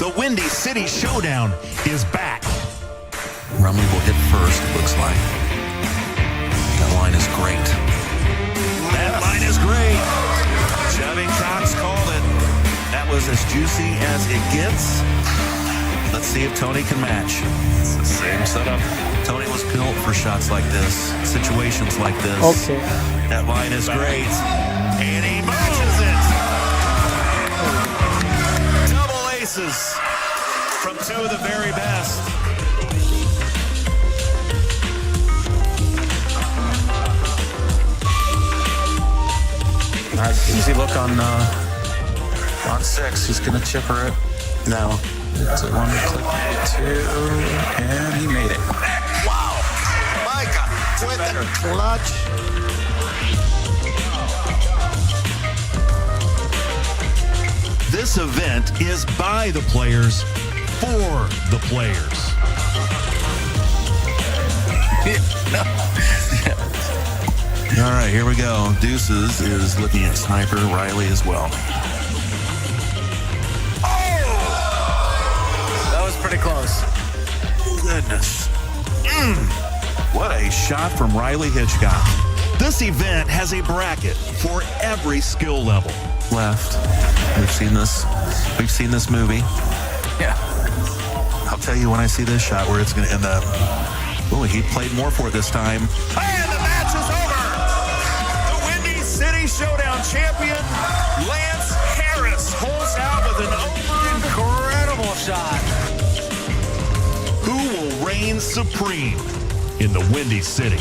The Windy City Showdown is back. Rumley will hit first, it looks like. That line is great. That line is great. Chevy Cox called it. That was as juicy as it gets. Let's see if Tony can match. It's the same setup. Tony was built for shots like this, situations like this. Okay. That line is great. And he matches it. Double aces from two of the very best. Nice easy look on 6. He's going to chipper it. No. It's a 1, click 2, and he made it. Wow. Micah with the clutch. This event is by the players, for the players. All right, here we go. Deuces is looking at Sniper, Riley as well. That was pretty close. Goodness. What a shot from Riley Hitchcock. This event has a bracket for every skill level. Left. We've seen this. We've seen this movie. Yeah. I'll tell you when I see this shot where it's going to end up. Oh, he played more for it this time. And the match is over. The Windy City Showdown champion, Lance Harris, holds out with an Incredible shot. Who will reign supreme in the Windy City?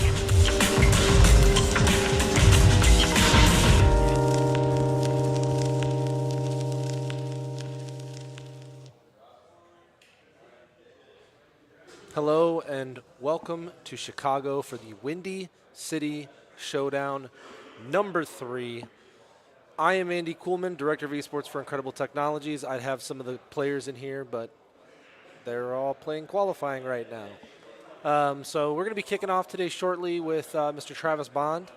Hello and welcome to Chicago for the Windy City Showdown number 3. I am Andy Kuhlman, Director of Esports for Incredible Technologies. I'd have some of the players in here, but they're all playing qualifying right now. So we're going to be kicking off today shortly with Mr. Travis Bond.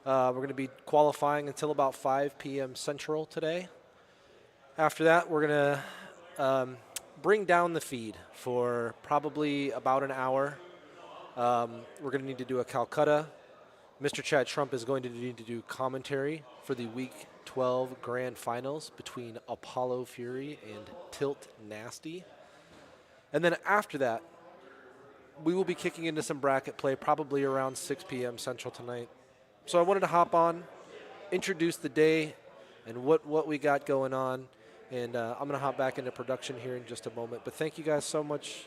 We're going to be qualifying until about 5 p.m. Central today. After that, we're going to bring down the feed for probably about an hour. We're going to need to do a Calcutta. Mr. Chad Trump is going to need to do commentary for the Week 12 Grand Finals between Apollo Fury and Tilt Nasty. And then after that, we will be kicking into some bracket play probably around 6 p.m. Central tonight. So I wanted to hop on, introduce the day and what we got going on. And I'm going to hop back into production here in just a moment. But thank you guys so much.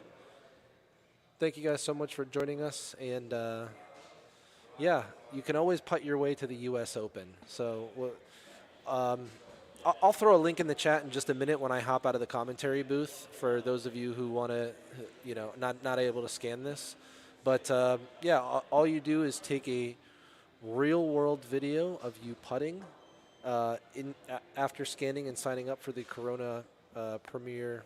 Thank you guys so much for joining us. And, yeah, you can always putt your way to the U.S. Open. So I'll throw a link in the chat in just a minute when I hop out of the commentary booth for those of you who want to, not able to scan this. But, yeah, all you do is take a real-world video of you putting after scanning and signing up for the Corona Premier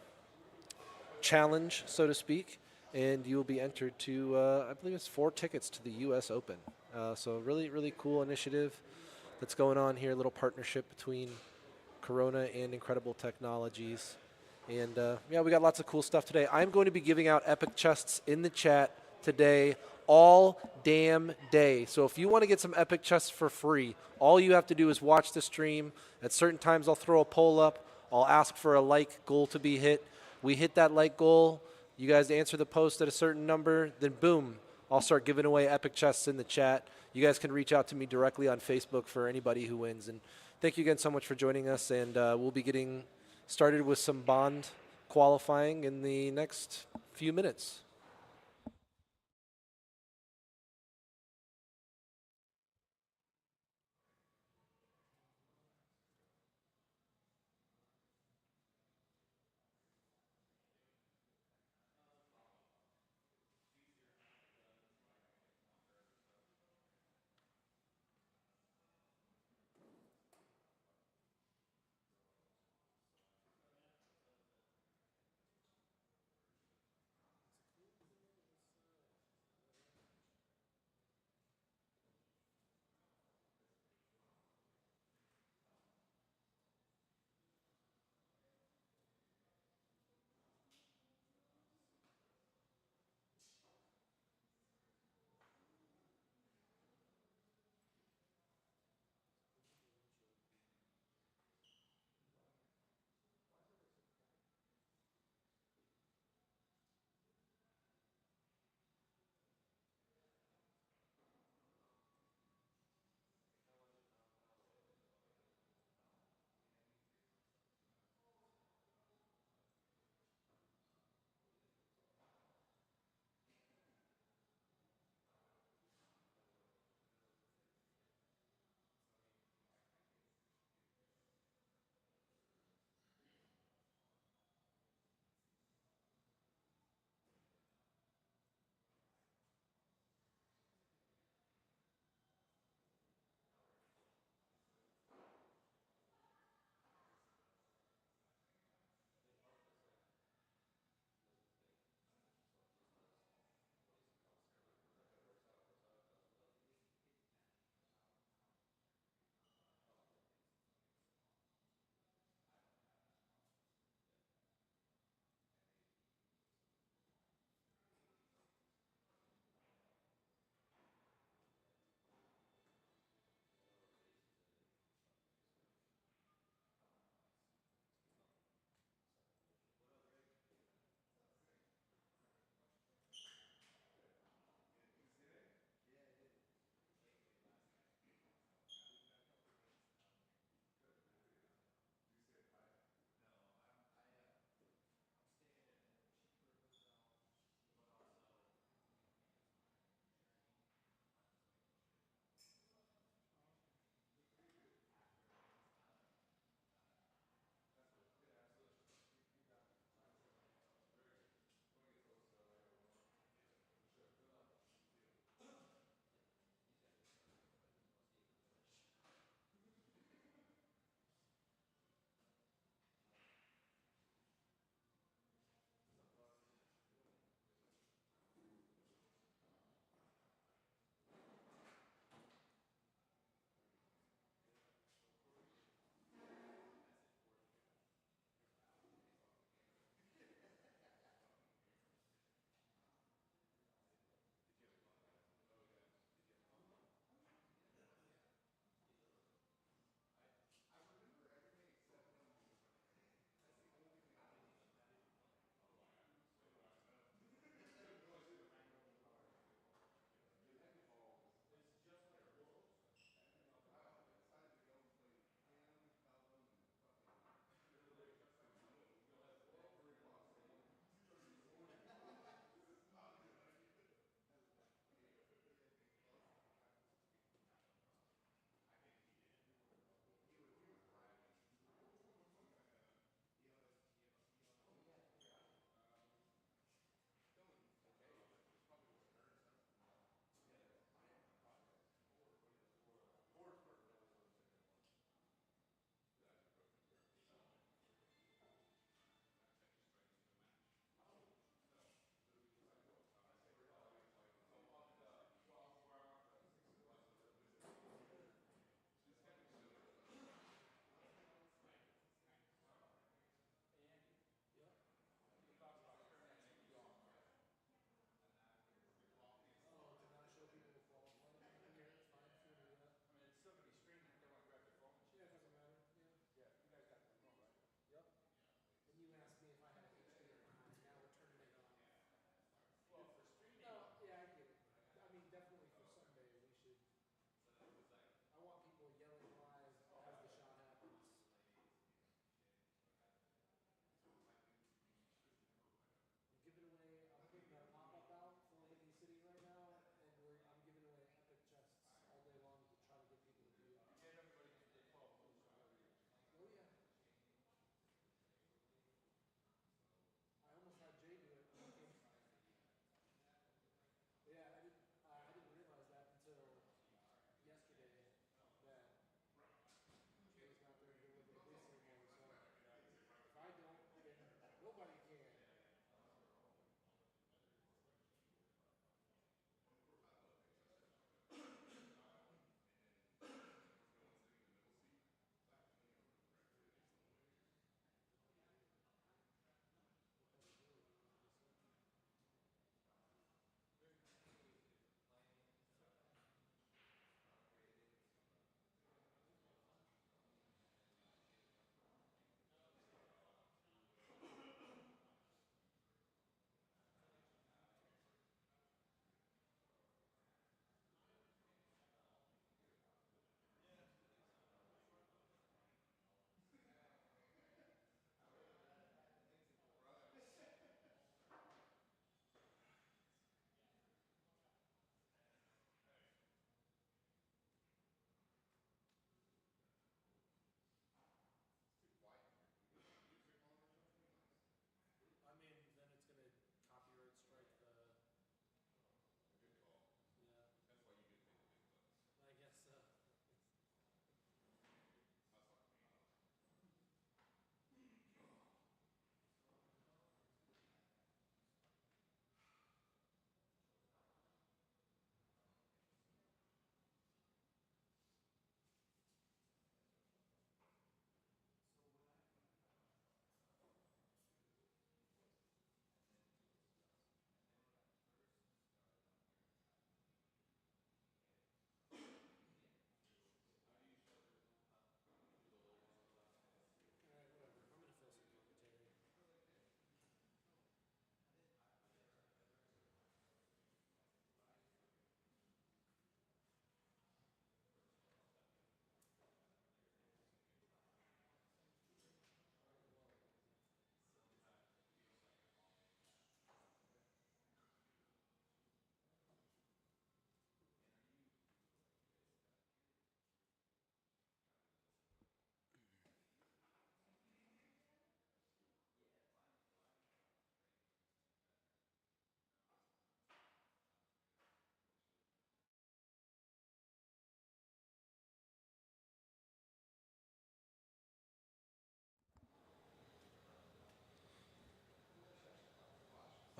Challenge, so to speak, and you will be entered to, I believe it's 4 tickets to the U.S. Open. So really, really cool initiative that's going on here, a little partnership between Corona and Incredible Technologies. And, yeah, we got lots of cool stuff today. I'm going to be giving out epic chests in the chat today all damn day. So if you want to get some epic chests for free, all you have to do is watch the stream. At certain times, I'll throw a poll up. I'll ask for a like goal to be hit. We hit that like goal. You guys answer the post at a certain number. Then boom, I'll start giving away epic chests in the chat. You guys can reach out to me directly on Facebook for anybody who wins. And thank you again so much for joining us. And we'll be getting started with some Bond qualifying in the next few minutes.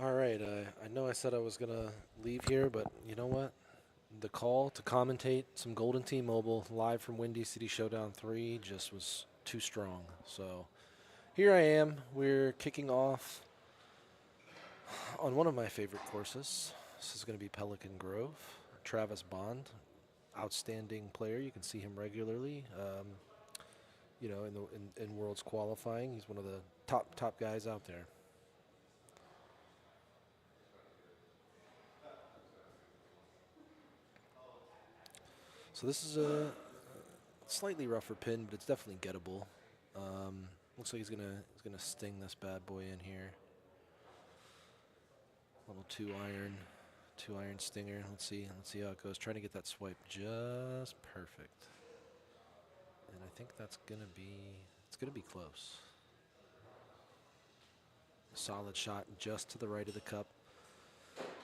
All right. I know I said I was going to leave here, but you know what? The call to commentate some Golden T-Mobile live from Windy City Showdown 3 just was too strong. So here I am. We're kicking off on one of my favorite courses. This is going to be Pelican Grove. Travis Bond, outstanding player. You can see him regularly. In Worlds qualifying, he's one of the top guys out there. So this is a slightly rougher pin, but it's definitely gettable. Looks like he's gonna sting this bad boy in here. Little two iron stinger. Let's see how it goes. Trying to get that swipe just perfect. And I think it's gonna be close. Solid shot just to the right of the cup.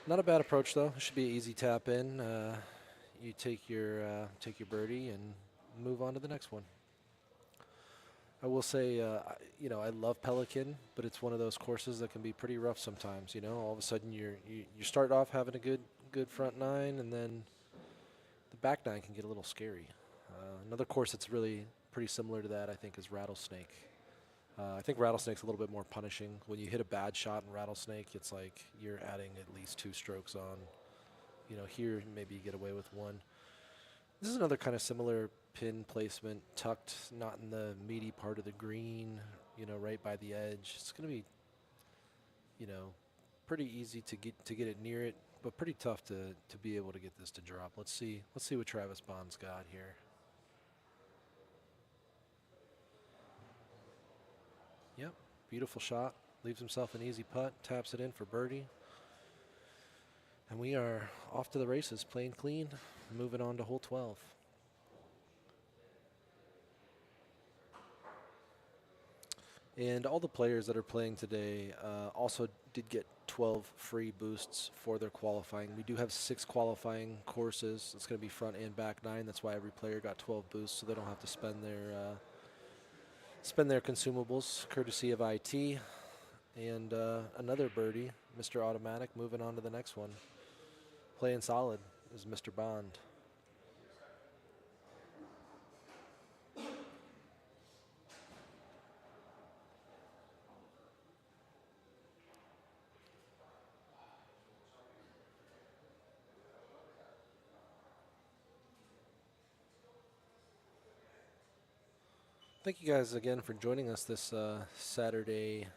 Not a bad approach though. It should be an easy tap in. You take your birdie and move on to the next one. I will say, I love Pelican, but it's one of those courses that can be pretty rough sometimes. All of a sudden you start off having a good front nine, and then the back nine can get a little scary. Another course that's really pretty similar to that, I think, is Rattlesnake. I think Rattlesnake's a little bit more punishing. When you hit a bad shot in Rattlesnake, it's like you're adding at least 2 strokes on. Here maybe you get away with 1. This is another kind of similar pin placement, tucked, not in the meaty part of the green, right by the edge. It's going to be, pretty easy to get it near it, but pretty tough to be able to get this to drop. Let's see what Travis Bond's got here. Yep, beautiful shot. Leaves himself an easy putt, taps it in for birdie. And we are off to the races, playing clean, moving on to hole 12. And all the players that are playing today also did get 12 free boosts for their qualifying. We do have 6 qualifying courses. It's going to be front and back 9. That's why every player got 12 boosts, so they don't have to spend their consumables, courtesy of IT. And another birdie, Mr. Automatic, moving on to the next one. Playing solid is Mr. Bond. Thank you guys again for joining us this Saturday,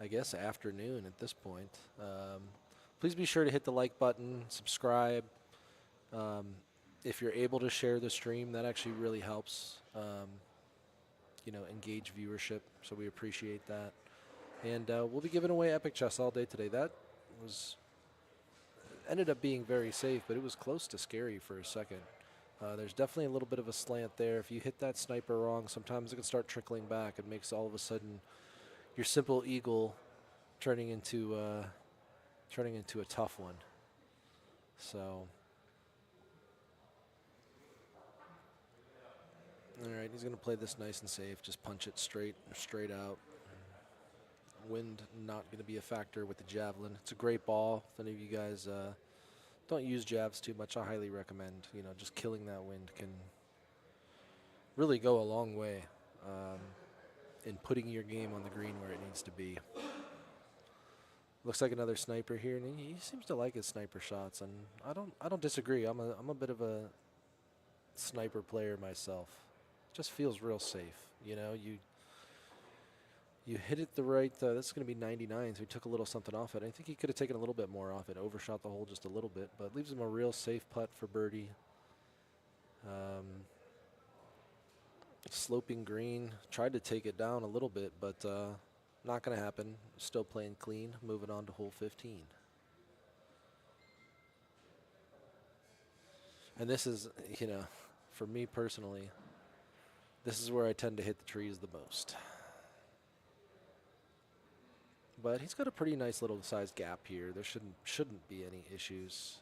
I guess, afternoon at this point. Please be sure to hit the like button, subscribe. If you're able to share the stream, that actually really helps, engage viewership, so we appreciate that. And we'll be giving away Epic Chess all day today. That ended up being very safe, but it was close to scary for a second. There's definitely a little bit of a slant there. If you hit that sniper wrong, sometimes it can start trickling back. It makes all of a sudden your simple eagle turning into a tough one. So, all right, he's going to play this nice and safe. Just punch it straight out. Wind not going to be a factor with the javelin. It's a great ball. If any of you guys don't use jabs too much, I highly recommend. Just killing that wind can really go a long way in putting your game on the green where it needs to be. Looks like another sniper here, and he seems to like his sniper shots, and I don't disagree. I'm a bit of a sniper player myself. It just feels real safe. You hit it the right. That's going to be 99, so he took a little something off it. I think he could have taken a little bit more off it, overshot the hole just a little bit, but leaves him a real safe putt for birdie. Sloping green, tried to take it down a little bit, but not going to happen. Still playing clean, moving on to hole 15. And this is, for me personally, this is where I tend to hit the trees the most. But he's got a pretty nice little size gap here. There shouldn't be any issues.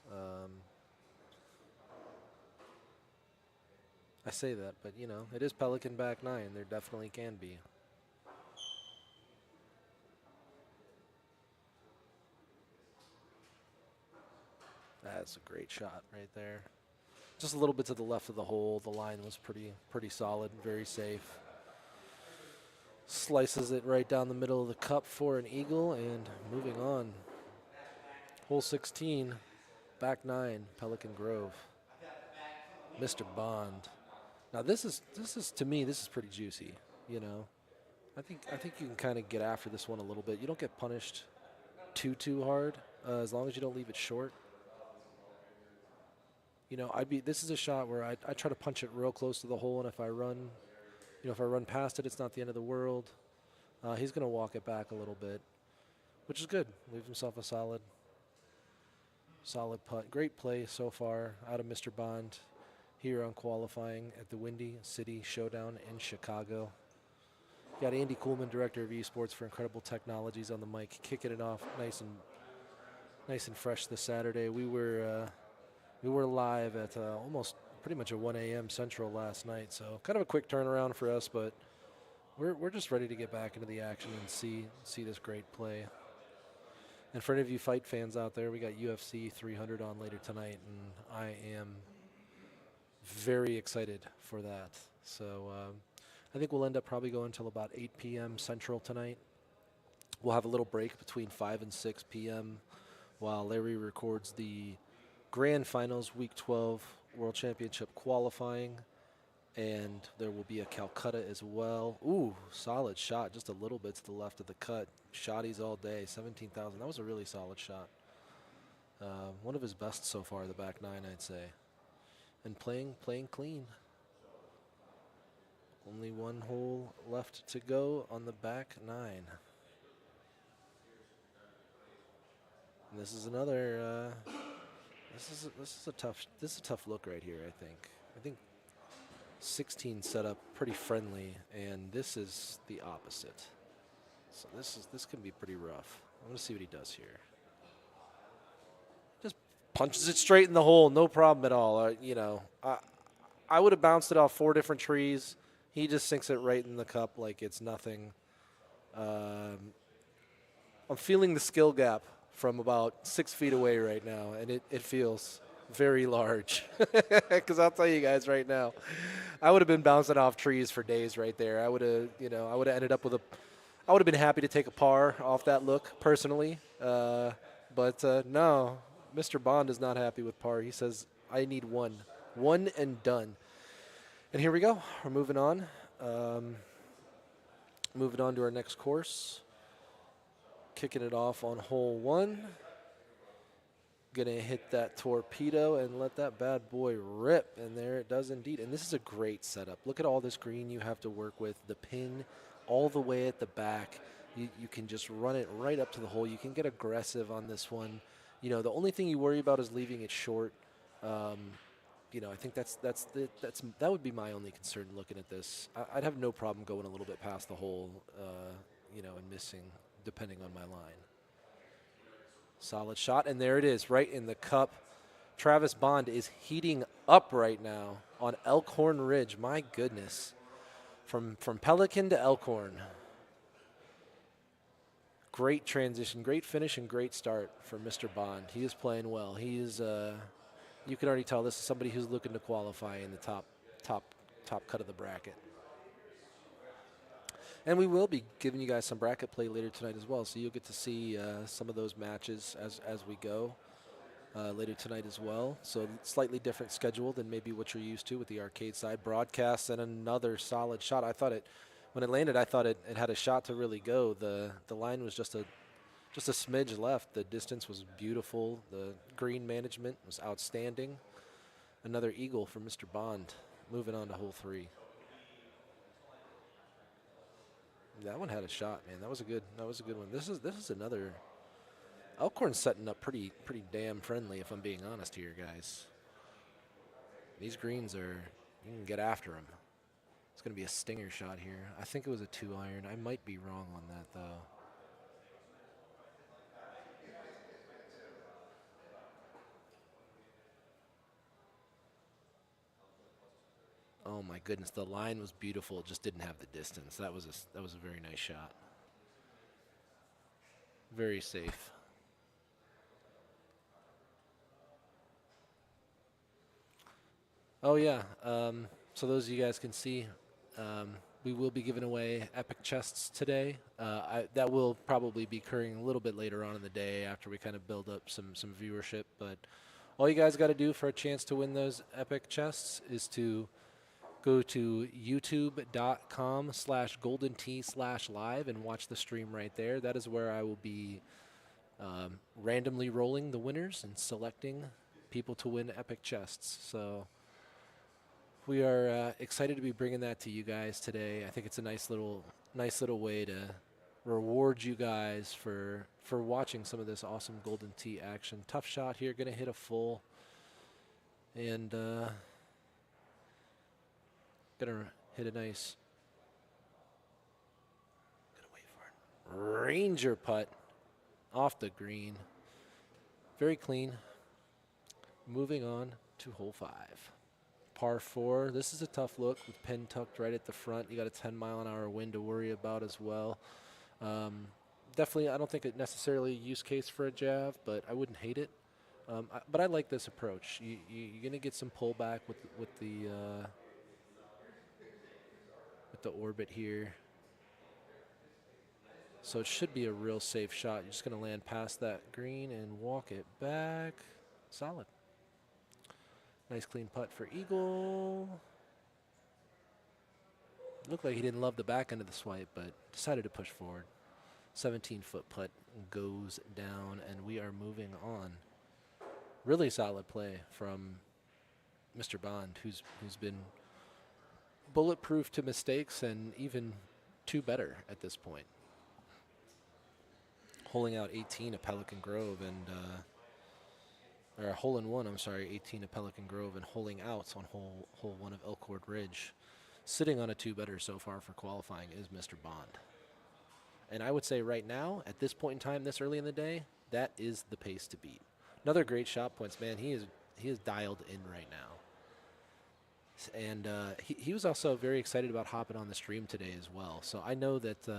I say that, but it is Pelican back 9. There definitely can be. That's a great shot right there. Just a little bit to the left of the hole. The line was pretty solid, very safe. Slices it right down the middle of the cup for an eagle, and moving on. Hole 16, back 9, Pelican Grove. Mr. Bond. Now this is to me, this is pretty juicy, you know. I think you can kind of get after this one a little bit. You don't get punished too hard as long as you don't leave it short. You know, this is a shot where I try to punch it real close to the hole, and if I run past it, it's not the end of the world. He's going to walk it back a little bit, which is good. Leaves himself a solid putt. Great play so far out of Mr. Bond here on qualifying at the Windy City Showdown in Chicago. Got Andy Kuhlman, Director of Esports for Incredible Technologies, on the mic, kicking it off nice and fresh this Saturday. We were live at almost pretty much at 1 a.m. Central last night, so kind of a quick turnaround for us, but we're just ready to get back into the action and see this great play. And for any of you fight fans out there, we got UFC 300 on later tonight, and I am very excited for that. So I think we'll end up probably going until about 8 p.m. Central tonight. We'll have a little break between 5 and 6 p.m. while Larry records the Grand Finals Week 12 World Championship qualifying, and there will be a Calcutta as well. Ooh, solid shot, just a little bit to the left of the cut. Shotties all day, 17,000. That was a really solid shot. One of his best so far, the back 9, I'd say. And playing clean. Only one hole left to go on the back 9. And this is another. This is a tough look right here. I think 16 set up pretty friendly, and this is the opposite. So this can be pretty rough. I'm gonna see what he does here. Just punches it straight in the hole, no problem at all. You know, I would have bounced it off 4 different trees. He just sinks it right in the cup like it's nothing. I'm feeling the skill gap from about 6 feet away right now, and it feels very large. Because I'll tell you guys right now, I would have been bouncing off trees for days right there. I would have ended up I would have been happy to take a par off that look personally. But no, Mr. Bond is not happy with par. He says, I need one and done. And here we go. We're moving on. Moving on to our next course. Kicking it off on hole 1. Gonna hit that torpedo and let that bad boy rip. And there it does indeed. And this is a great setup. Look at all this green you have to work with. The pin all the way at the back. You can just run it right up to the hole. You can get aggressive on this one. You know, the only thing you worry about is leaving it short. You know, I think that would be my only concern looking at this. I'd have no problem going a little bit past the hole, you know, and missing, depending on my line. Solid shot, and there it is, right in the cup. Travis Bond is heating up right now on Elkhorn Ridge. My goodness, from Pelican to Elkhorn. Great transition, great finish, and great start for Mr. Bond. He is playing well. He is. You can already tell this is somebody who's looking to qualify in the top cut of the bracket. And we will be giving you guys some bracket play later tonight as well, so you'll get to see some of those matches as we go later tonight as well. So slightly different schedule than maybe what you're used to with the arcade side broadcasts. And another solid shot. I thought when it landed, I thought it had a shot to really go. The line was just a smidge left. The distance was beautiful. The green management was outstanding. Another eagle for Mr. Bond. Moving on to hole 3. That one had a shot, man. That was a good one. This is another. Elkhorn's setting up pretty damn friendly, if I'm being honest here, guys. These greens you can get after them. It's going to be a stinger shot here. I think it was a 2-iron. I might be wrong on that, though. Oh my goodness, the line was beautiful. It just didn't have the distance. That was a very nice shot. Very safe. Oh yeah. So those of you guys can see, we will be giving away epic chests today. That will probably be occurring a little bit later on in the day after we kind of build up some viewership. But all you guys got to do for a chance to win those epic chests is to go to youtube.com/golden_t/live and watch the stream right there. That is where I will be randomly rolling the winners and selecting people to win epic chests. So we are excited to be bringing that to you guys today. I think it's a nice little way to reward you guys for watching some of this awesome Golden Tee action. Tough shot here, going to hit a full, and going to hit a nice, going to wait for it, Ranger putt off the green. Very clean. Moving on to hole 5. Par 4. This is a tough look with pin tucked right at the front. You got a 10-mile-an-hour wind to worry about as well. Definitely, I don't think it necessarily a use case for a Jav, but I wouldn't hate it. But I like this approach. You're going to get some pullback with the orbit here. So it should be a real safe shot. You're just going to land past that green and walk it back. Solid. Nice clean putt for Eagle. Looked like he didn't love the back end of the swipe, but decided to push forward. 17-foot putt goes down, and we are moving on. Really solid play from Mr. Bond, who's been bulletproof to mistakes and even two better at this point. Holing out 18 at Pelican Grove and or a hole in one, I'm sorry, 18 at Pelican Grove, and holing out on hole 1 of Elkhorn Ridge. Sitting on a 2-better so far for qualifying is Mr. Bond. And I would say right now, at this point in time, this early in the day, that is the pace to beat. Another great shot points, man. He is dialed in right now. And he was also very excited about hopping on the stream today as well. So I know that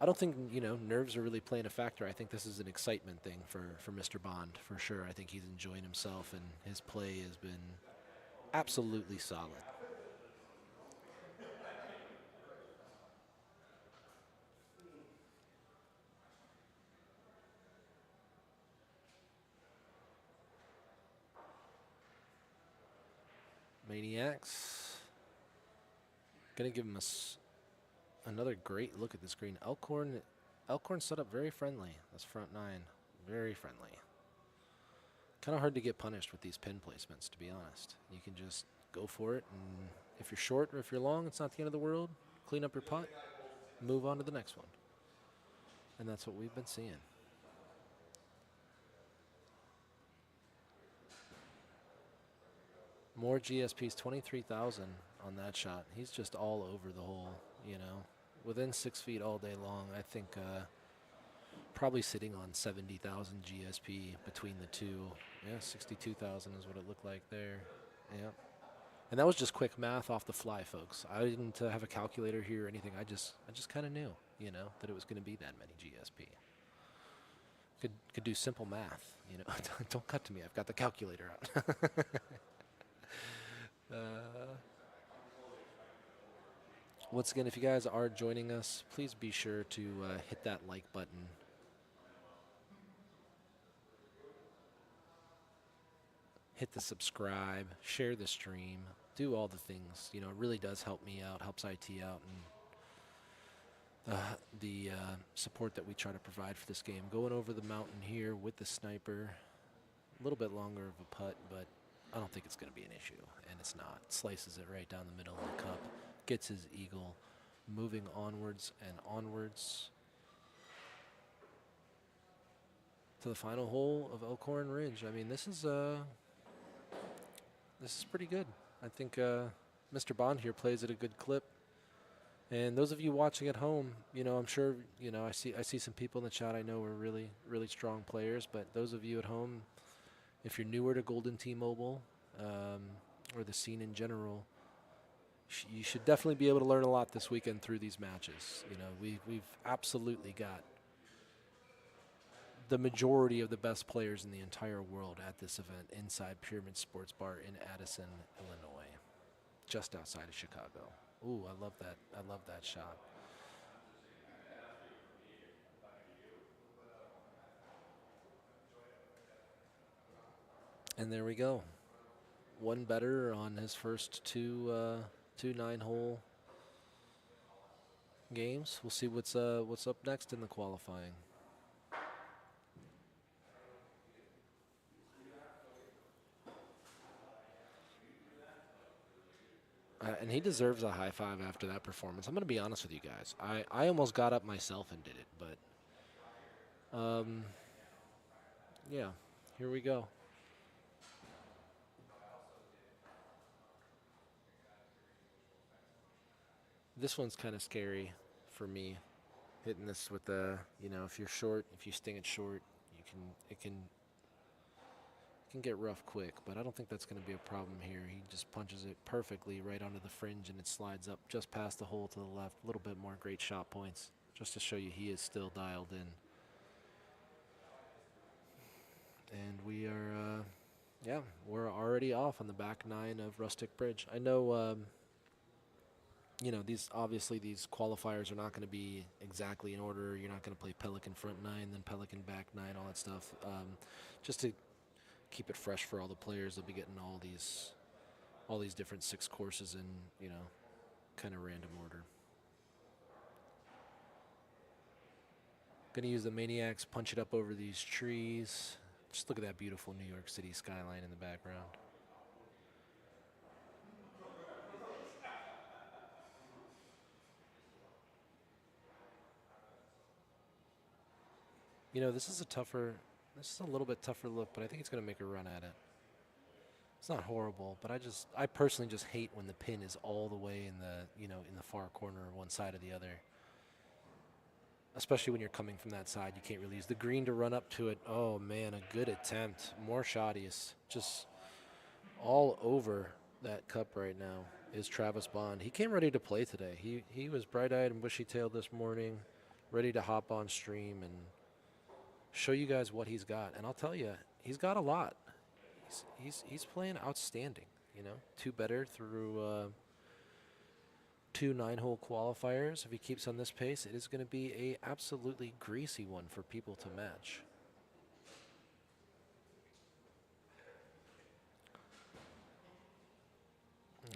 I don't think, nerves are really playing a factor. I think this is an excitement thing for Mr. Bond, for sure. I think he's enjoying himself, and his play has been absolutely solid. Maniacs. Gonna give him another great look at this green. Elkhorn set up very friendly. That's front 9. Very friendly. Kind of hard to get punished with these pin placements, to be honest. You can just go for it, and if you're short or if you're long, it's not the end of the world. Clean up your putt, move on to the next one. And that's what we've been seeing. More GSPs, 23,000 on that shot. He's just all over the hole, within 6 feet all day long. I think probably sitting on 70,000 GSP between the two. Yeah, 62,000 is what it looked like there. Yeah. And that was just quick math off the fly, folks. I didn't have a calculator here or anything. I just kind of knew, that it was going to be that many GSP. Could do simple math, Don't cut to me. I've got the calculator out. Once again, if you guys are joining us, please be sure to hit that like button. Hit the subscribe, share the stream, do all the things. It really does help me out, helps IT out, and the support that we try to provide for this game. Going over the mountain here with the sniper. A little bit longer of a putt, but I don't think it's going to be an issue, and it's not. Slices it right down the middle of the cup, gets his eagle, moving onwards and onwards to the final hole of Elkhorn Ridge. I mean, this is pretty good. I think Mr. Bond here plays at a good clip. And those of you watching at home, I'm sure, I see some people in the chat I know are really, really strong players, but those of you at home, if you're newer to Golden Tee Mobile or the scene in general, you should definitely be able to learn a lot this weekend through these matches. We've absolutely got the majority of the best players in the entire world at this event inside Pyramid Sports Bar in Addison, Illinois, just outside of Chicago. Ooh, I love that. I love that shot. And there we go. One better on his first two 9-hole games. We'll see what's up next in the qualifying. And he deserves a high five after that performance. I'm going to be honest with you guys. I almost got up myself and did it, but yeah, here we go. This one's kind of scary for me, hitting this with the, if you're short, if you sting it short, it can get rough quick, but I don't think that's going to be a problem here. He just punches it perfectly right onto the fringe, and it slides up just past the hole to the left. A little bit more great shot points, just to show you he is still dialed in. And we are, we're already off on the back 9 of Rustic Bridge. I know, these qualifiers are not going to be exactly in order. You're not going to play Pelican front 9, then Pelican back 9, all that stuff. Just to keep it fresh for all the players, they'll be getting all these different 6 courses in, kind of random order. Going to use the Maniacs, punch it up over these trees. Just look at that beautiful New York City skyline in the background. This is a little bit tougher look, but I think it's going to make a run at it. It's not horrible, but I personally just hate when the pin is all the way in the far corner of one side or the other. Especially when you're coming from that side, you can't really use the green to run up to it. Oh man, a good attempt. More shotties. Just all over that cup right now is Travis Bond. He came ready to play today. He was bright-eyed and bushy-tailed this morning, ready to hop on stream and show you guys what he's got. And I'll tell you, he's got a lot. He's playing outstanding. 2 better through 2 9-hole qualifiers. If he keeps on this pace, it is going to be a absolutely greasy one for people to match.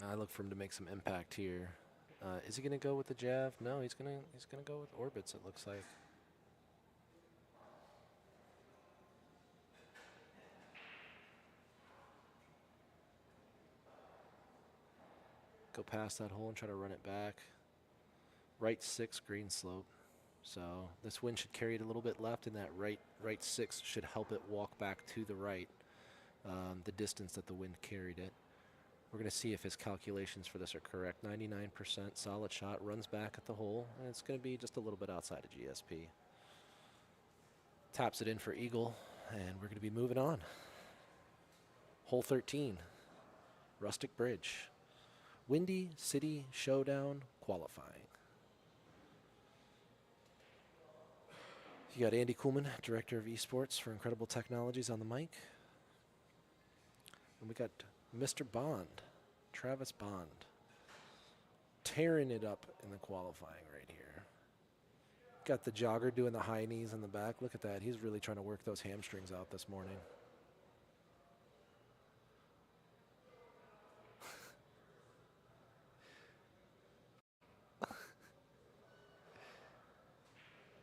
I look for him to make some impact here. Is he going to go with the jab? No, he's going to go with orbits, it looks like. Go past that hole and try to run it back. Right 6 green slope. So this wind should carry it a little bit left, and that right 6 should help it walk back to the right, the distance that the wind carried it. We're going to see if his calculations for this are correct. 99% solid shot, runs back at the hole, and it's going to be just a little bit outside of GSP. Taps it in for eagle, and we're going to be moving on. Hole 13, Rustic Bridge. Windy City Showdown qualifying. You got Andy Kuhlman, Director of Esports for Incredible Technologies, on the mic. And we got Mr. Bond, Travis Bond, tearing it up in the qualifying right here. Got the jogger doing the high knees in the back. Look at that. He's really trying to work those hamstrings out this morning.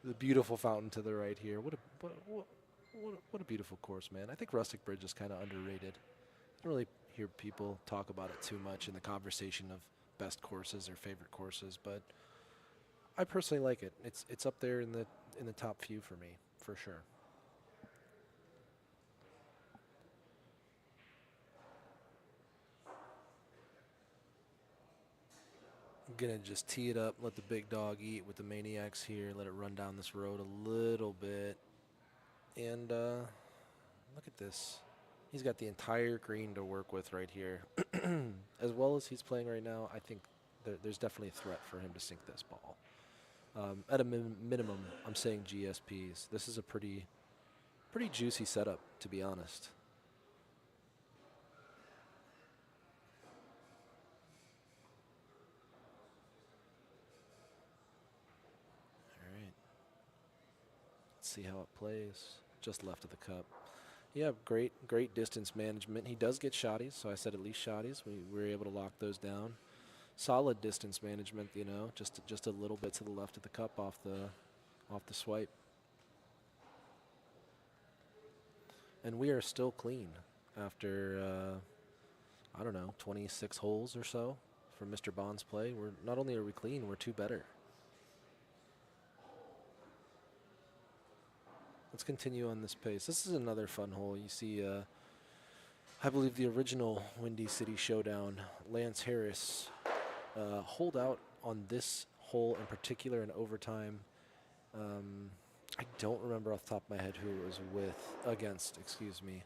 The beautiful fountain to the right here. What a beautiful course, man. I think Rustic Bridge is kind of underrated. I don't really hear people talk about it too much in the conversation of best courses or favorite courses, but I personally like it. It's up there in the top few for me, for sure. I'm going to just tee it up, let the big dog eat with the Maniacs here, let it run down this road a little bit. And look at this. He's got the entire green to work with right here. As well as he's playing right now, I think there's definitely a threat for him to sink this ball. At a minimum, I'm saying GSPs. This is a pretty Pretty juicy setup, to be honest. All right. Let's see how it plays. Just left of the cup. Yeah, great distance management. He does get shotties, so I said at least shotties. We were able to lock those down. Solid distance management, you know, just a little bit to the left of the cup off the swipe. And we are still clean after I don't know, 26 holes or so from Mr. Bond's play. We're not only are we clean, we're two better. Let's continue on this pace. This is another fun hole. You see, I believe the original Windy City Showdown, Lance Harris holed out on this hole in particular in overtime. I don't remember off the top of my head who it was against, excuse me.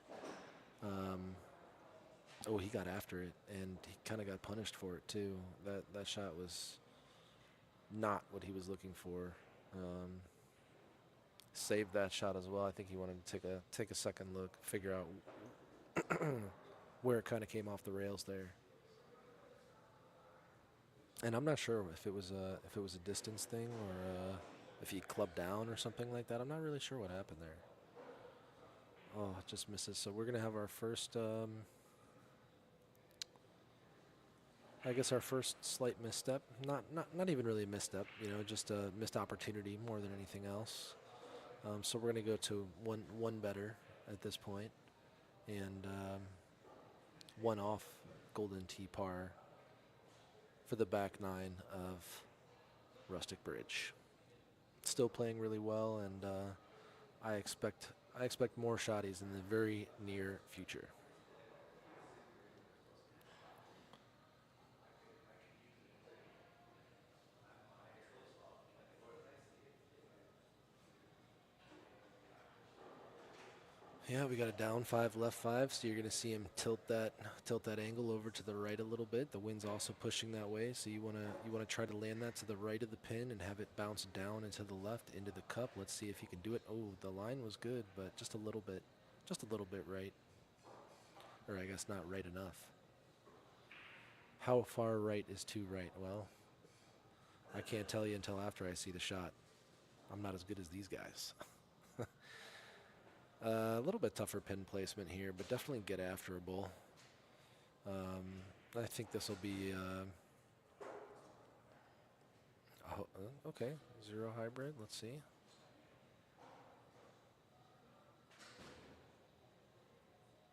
Oh, he got after it, and he kind of got punished for it too. That shot was not what he was looking for. Saved that shot as well. I think he wanted to take a second look, figure out where it kind of came off the rails there. And I'm not sure if it was a distance thing or if he clubbed down or something like that. I'm not really sure what happened there. Oh, it just misses. So we're gonna have our first. I guess our first slight misstep. Not even really a misstep. You know, just a missed opportunity more than anything else. So we're going to go to one better at this point, and one off Golden Tee par for the back nine of Rustic Bridge. Still playing really well, and I expect more shotties in the very near future. Yeah, we got a down 5, left 5, so you're going to see him tilt that angle over to the right a little bit. The wind's also pushing that way, so you want to try to land that to the right of the pin and have it bounce down into the left into the cup. Let's see if you can do it. Oh, the line was good, but just a little bit right, or I guess not right enough. How far right is too right? Well, I can't tell you until after I see the shot. I'm not as good as these guys. A little bit tougher pin placement here, but definitely get afterable. I think this will be okay. 0 hybrid. Let's see.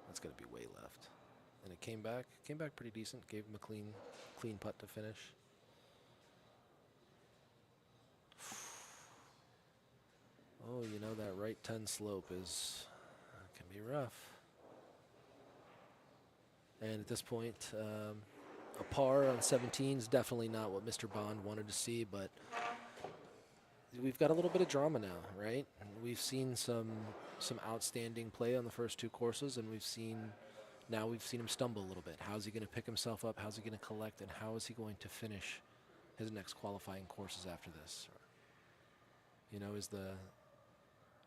That's going to be way left, and it came back pretty decent. Gave him a clean putt to finish. Oh, you know, that right 10 slope can be rough. And at this point, a par on 17 is definitely not what Mr. Bond wanted to see, but we've got a little bit of drama now, right? We've seen some outstanding play on the first two courses, and we've seen him stumble a little bit. How's he going to pick himself up? How's he going to collect? And how is he going to finish his next qualifying courses after this? You know, is the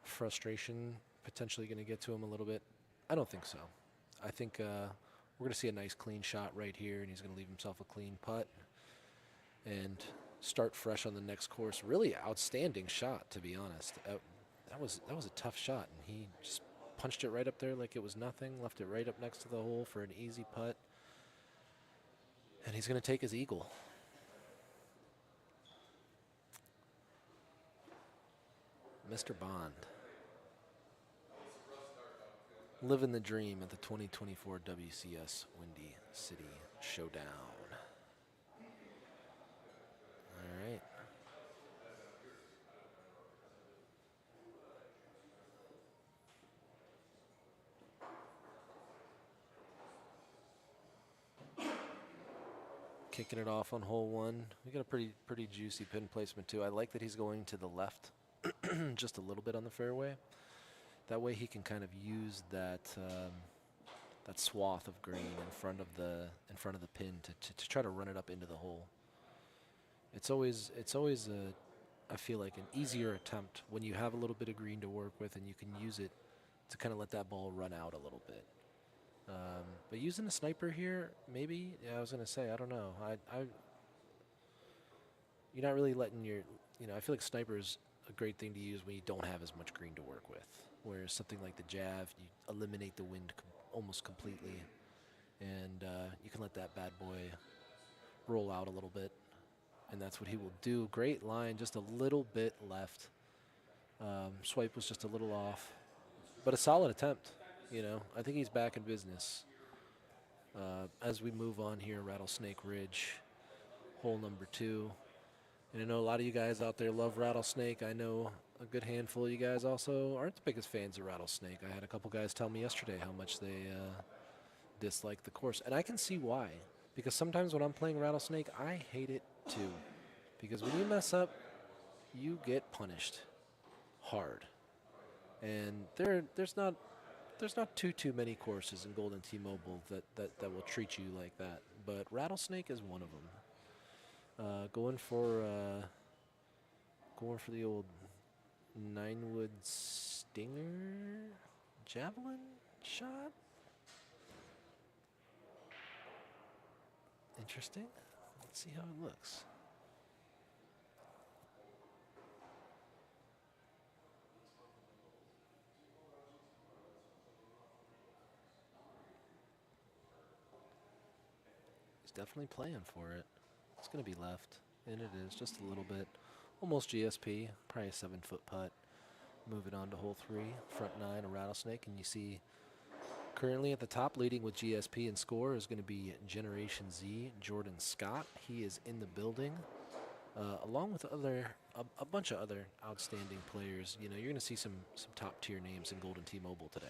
frustration potentially going to get to him a little bit? I don't think so. I think we're going to see a nice clean shot right here, and he's going to leave himself a clean putt and start fresh on the next course. Really outstanding shot, to be honest. That was a tough shot, and he just punched it right up there like it was nothing, left it right up next to the hole for an easy putt, and he's going to take his eagle. Mr. Bond. Living the dream at the 2024 WCS Windy City Showdown. All right. Kicking it off on hole one. We got a pretty juicy pin placement too. I like that he's going to the left just a little bit on the fairway. That way he can kind of use that swath of green in front of the pin to try to run it up into the hole. It's always I feel like an easier attempt when you have a little bit of green to work with and you can use it to kind of let that ball run out a little bit. But using a sniper here, maybe. Yeah, I was gonna say, I don't know. You're not really letting your, I feel like sniper's a great thing to use when you don't have as much green to work with. Whereas something like the Jav, you eliminate the wind almost completely, and you can let that bad boy roll out a little bit, and that's what he will do. Great line, just a little bit left. Swipe was just a little off, but a solid attempt. I think he's back in business. As we move on here, Rattlesnake Ridge, hole number 2. And I know a lot of you guys out there love Rattlesnake. I know a good handful of you guys also aren't the biggest fans of Rattlesnake. I had a couple guys tell me yesterday how much they dislike the course. And I can see why. Because sometimes when I'm playing Rattlesnake, I hate it too. Because when you mess up, you get punished hard. And there's not too many courses in Golden T-Mobile that will treat you like that. But Rattlesnake is one of them. Going for the old 9-wood stinger javelin shot. Interesting. Let's see how it looks. He's definitely playing for it. It's going to be left, and it is just a little bit. Almost GSP, probably a 7-foot putt. Moving on to hole 3, front 9, a Rattlesnake, and you see currently at the top leading with GSP and score is going to be Generation Z, Jordan Scott. He is in the building, along with a bunch of other outstanding players. You're going to see some top-tier names in Golden T-Mobile today.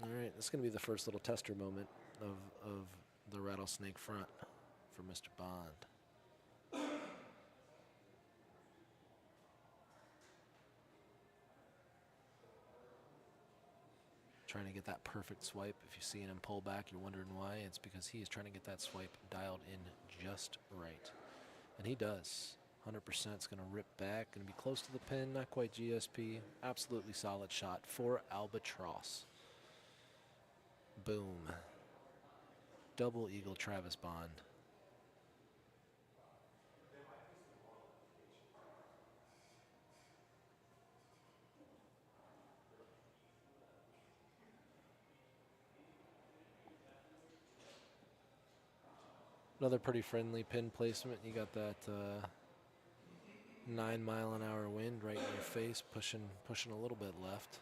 All right, this is going to be the first little tester moment of the Rattlesnake front for Mr. Bond. Trying to get that perfect swipe. If you're seeing him pull back, you're wondering why. It's because he is trying to get that swipe dialed in just right. And he does. 100%. It's going to rip back. Going to be close to the pin. Not quite GSP. Absolutely solid shot for Albatross. Boom. Double eagle Travis Bond. Another pretty friendly pin placement. You got that 9-mile-an-hour wind right in your face, pushing a little bit left.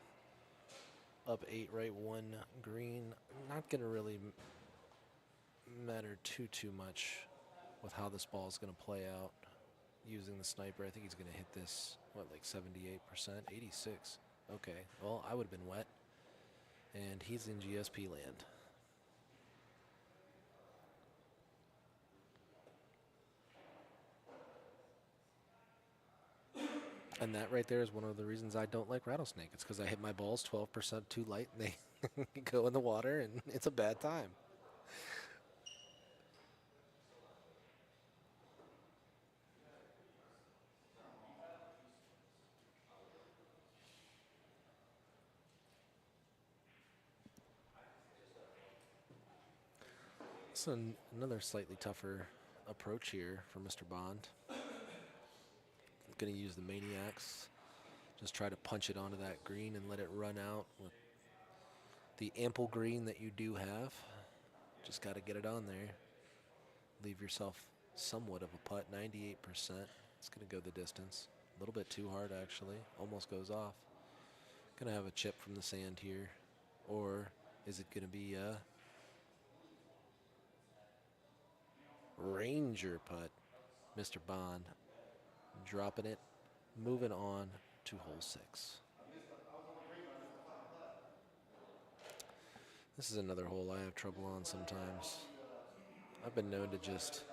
Up 8, right 1 green. Not going to really matter too much with how this ball is going to play out using the sniper. I think he's going to hit this, like 78%? 86. Okay, well, I would have been wet. And he's in GSP land. And that right there is one of the reasons I don't like Rattlesnake. It's because I hit my balls 12% too light and they go in the water and it's a bad time. So another slightly tougher approach here for Mr. Bond. Going to use the Maniacs. Just try to punch it onto that green and let it run out with the ample green that you do have. Just got to get it on there. Leave yourself somewhat of a putt, 98%. It's going to go the distance. A little bit too hard, actually. Almost goes off. Going to have a chip from the sand here. Or is it going to be a Ranger putt? Mr. Bond dropping it, moving on to hole 6. This is another hole I have trouble on sometimes. I've been known to just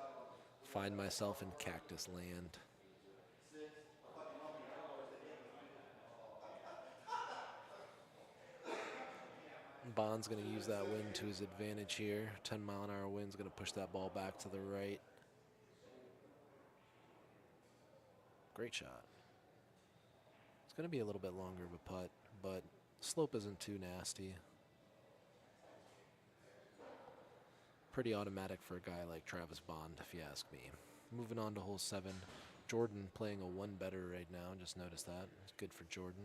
find myself in cactus land. Bond's going to use that wind to his advantage here. 10-mile-an-hour wind's going to push that ball back to the right. Great shot. It's going to be a little bit longer of a putt, but slope isn't too nasty. Pretty automatic for a guy like Travis Bond, if you ask me. Moving on to hole 7. Jordan playing a 1 better right now. Just noticed that. It's good for Jordan.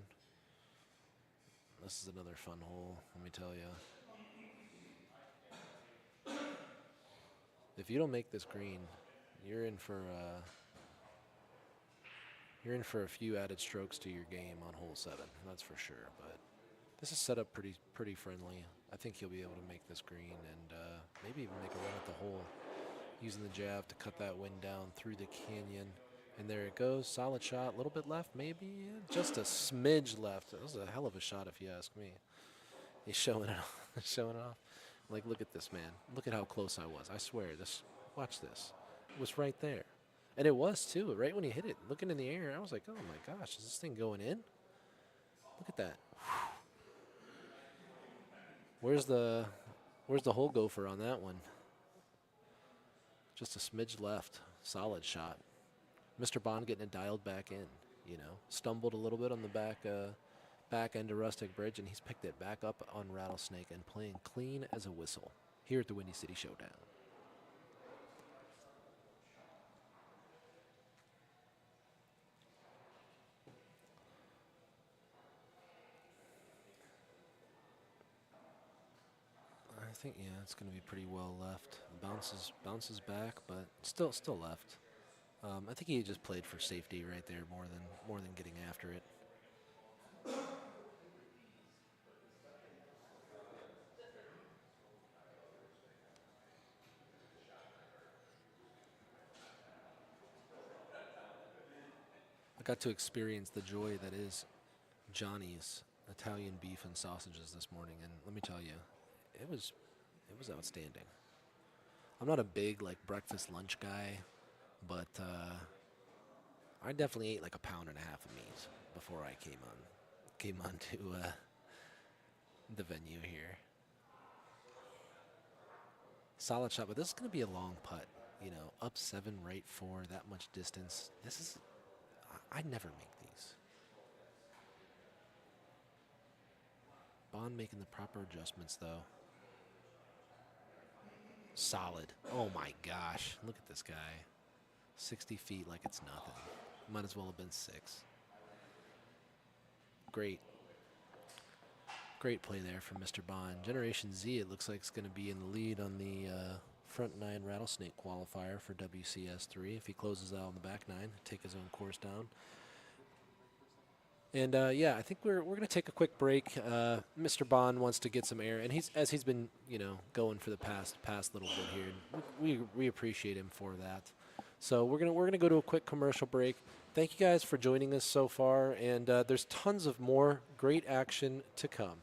This is another fun hole, let me tell you. If you don't make this green, you're in for a few added strokes to your game on hole 7. That's for sure. But this is set up pretty friendly. I think he'll be able to make this green and maybe even make a run at the hole, using the jab to cut that wind down through the canyon. And there it goes. Solid shot. A little bit left, maybe. Just a smidge left. That was a hell of a shot, if you ask me. He's showing it off. Showing it off. Like, look at this, man. Look at how close I was. I swear. Watch this. It was right there. And it was, too. Right when he hit it, looking in the air, I was like, oh, my gosh. Is this thing going in? Look at that. Where's the hole gopher on that one? Just a smidge left. Solid shot. Mr. Bond getting it dialed back in, you know. Stumbled a little bit on the back end of Rustic Bridge, and he's picked it back up on Rattlesnake and playing clean as a whistle here at the Windy City Showdown. I think, yeah, it's going to be pretty well left. Bounces back, but still left. I think he just played for safety right there more than getting after it. I got to experience the joy that is Johnny's Italian beef and sausages this morning, and let me tell you, it was outstanding. I'm not a big breakfast lunch guy, but I definitely ate like 1.5 pounds of meat before I came on to the venue here. Solid shot, but this is going to be a long putt. You know, up 7, right 4, that much distance. I never make these. Bond making the proper adjustments, though. Solid. Oh my gosh. Look at this guy. 60 feet like it's nothing. Might as well have been 6. Great play there from Mr. Bond. Generation Z, it looks like it's going to be in the lead on the front 9 Rattlesnake qualifier for WCS3. If he closes out on the back 9, take his own course down. And yeah, I think we're going to take a quick break. Mr. Bond wants to get some air, and he's been going for the past little bit here. We appreciate him for that. So we're gonna go to a quick commercial break. Thank you guys for joining us so far, and there's tons of more great action to come.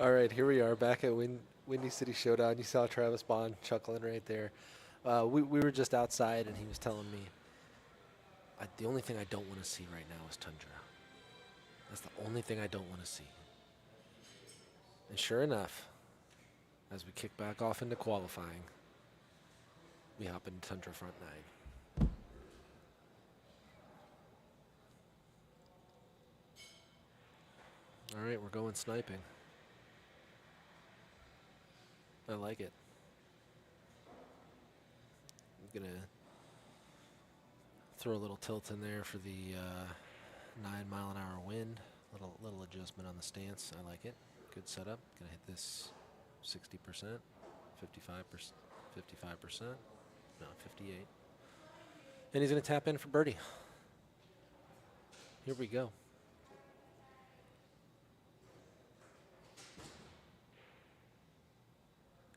All right, here we are back at Windy City Showdown. You saw Travis Bond chuckling right there. We were just outside, and he was telling me, the only thing I don't want to see right now is Tundra. That's the only thing I don't want to see. And sure enough, as we kick back off into qualifying, we hop into Tundra front nine. All right, we're going sniping. I like it. I'm going to throw a little tilt in there for the 9-mile-an-hour wind. Little adjustment on the stance. I like it. Good setup. Going to hit this 60%, 55%, 55%, no, 58. And he's going to tap in for birdie. Here we go.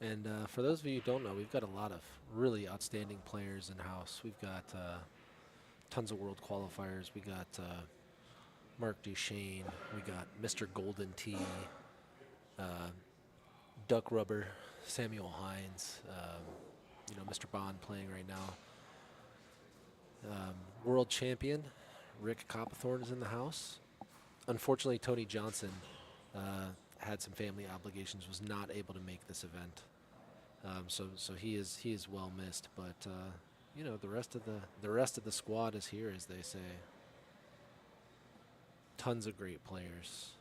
And for those of you who don't know, we've got a lot of really outstanding players in-house. We've got tons of world qualifiers. We got Mark Duchesne. We got Mr. Golden Tee, Duck Rubber, Samuel Hines, Mr. Bond playing right now. World champion Rick Copperthorne is in the house. Unfortunately, Tony Johnson had some family obligations, was not able to make this event. So he is well missed, but the rest of the squad is here, as they say. Tons of great players,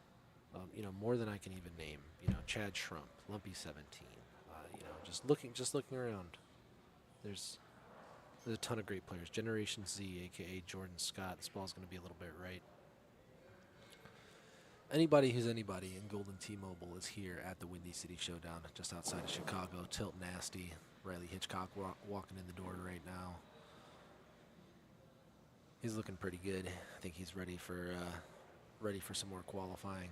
more than I can even name. Chad Schrump, Lumpy 17. Just looking around, there's a ton of great players. Generation Z, aka Jordan Scott. This ball's going to be a little bit right. Anybody who's anybody in Golden T-Mobile is here at the Windy City Showdown, just outside of Chicago. Tilt Nasty, Riley Hitchcock walking in the door right now. He's looking pretty good. I think he's ready for some more qualifying.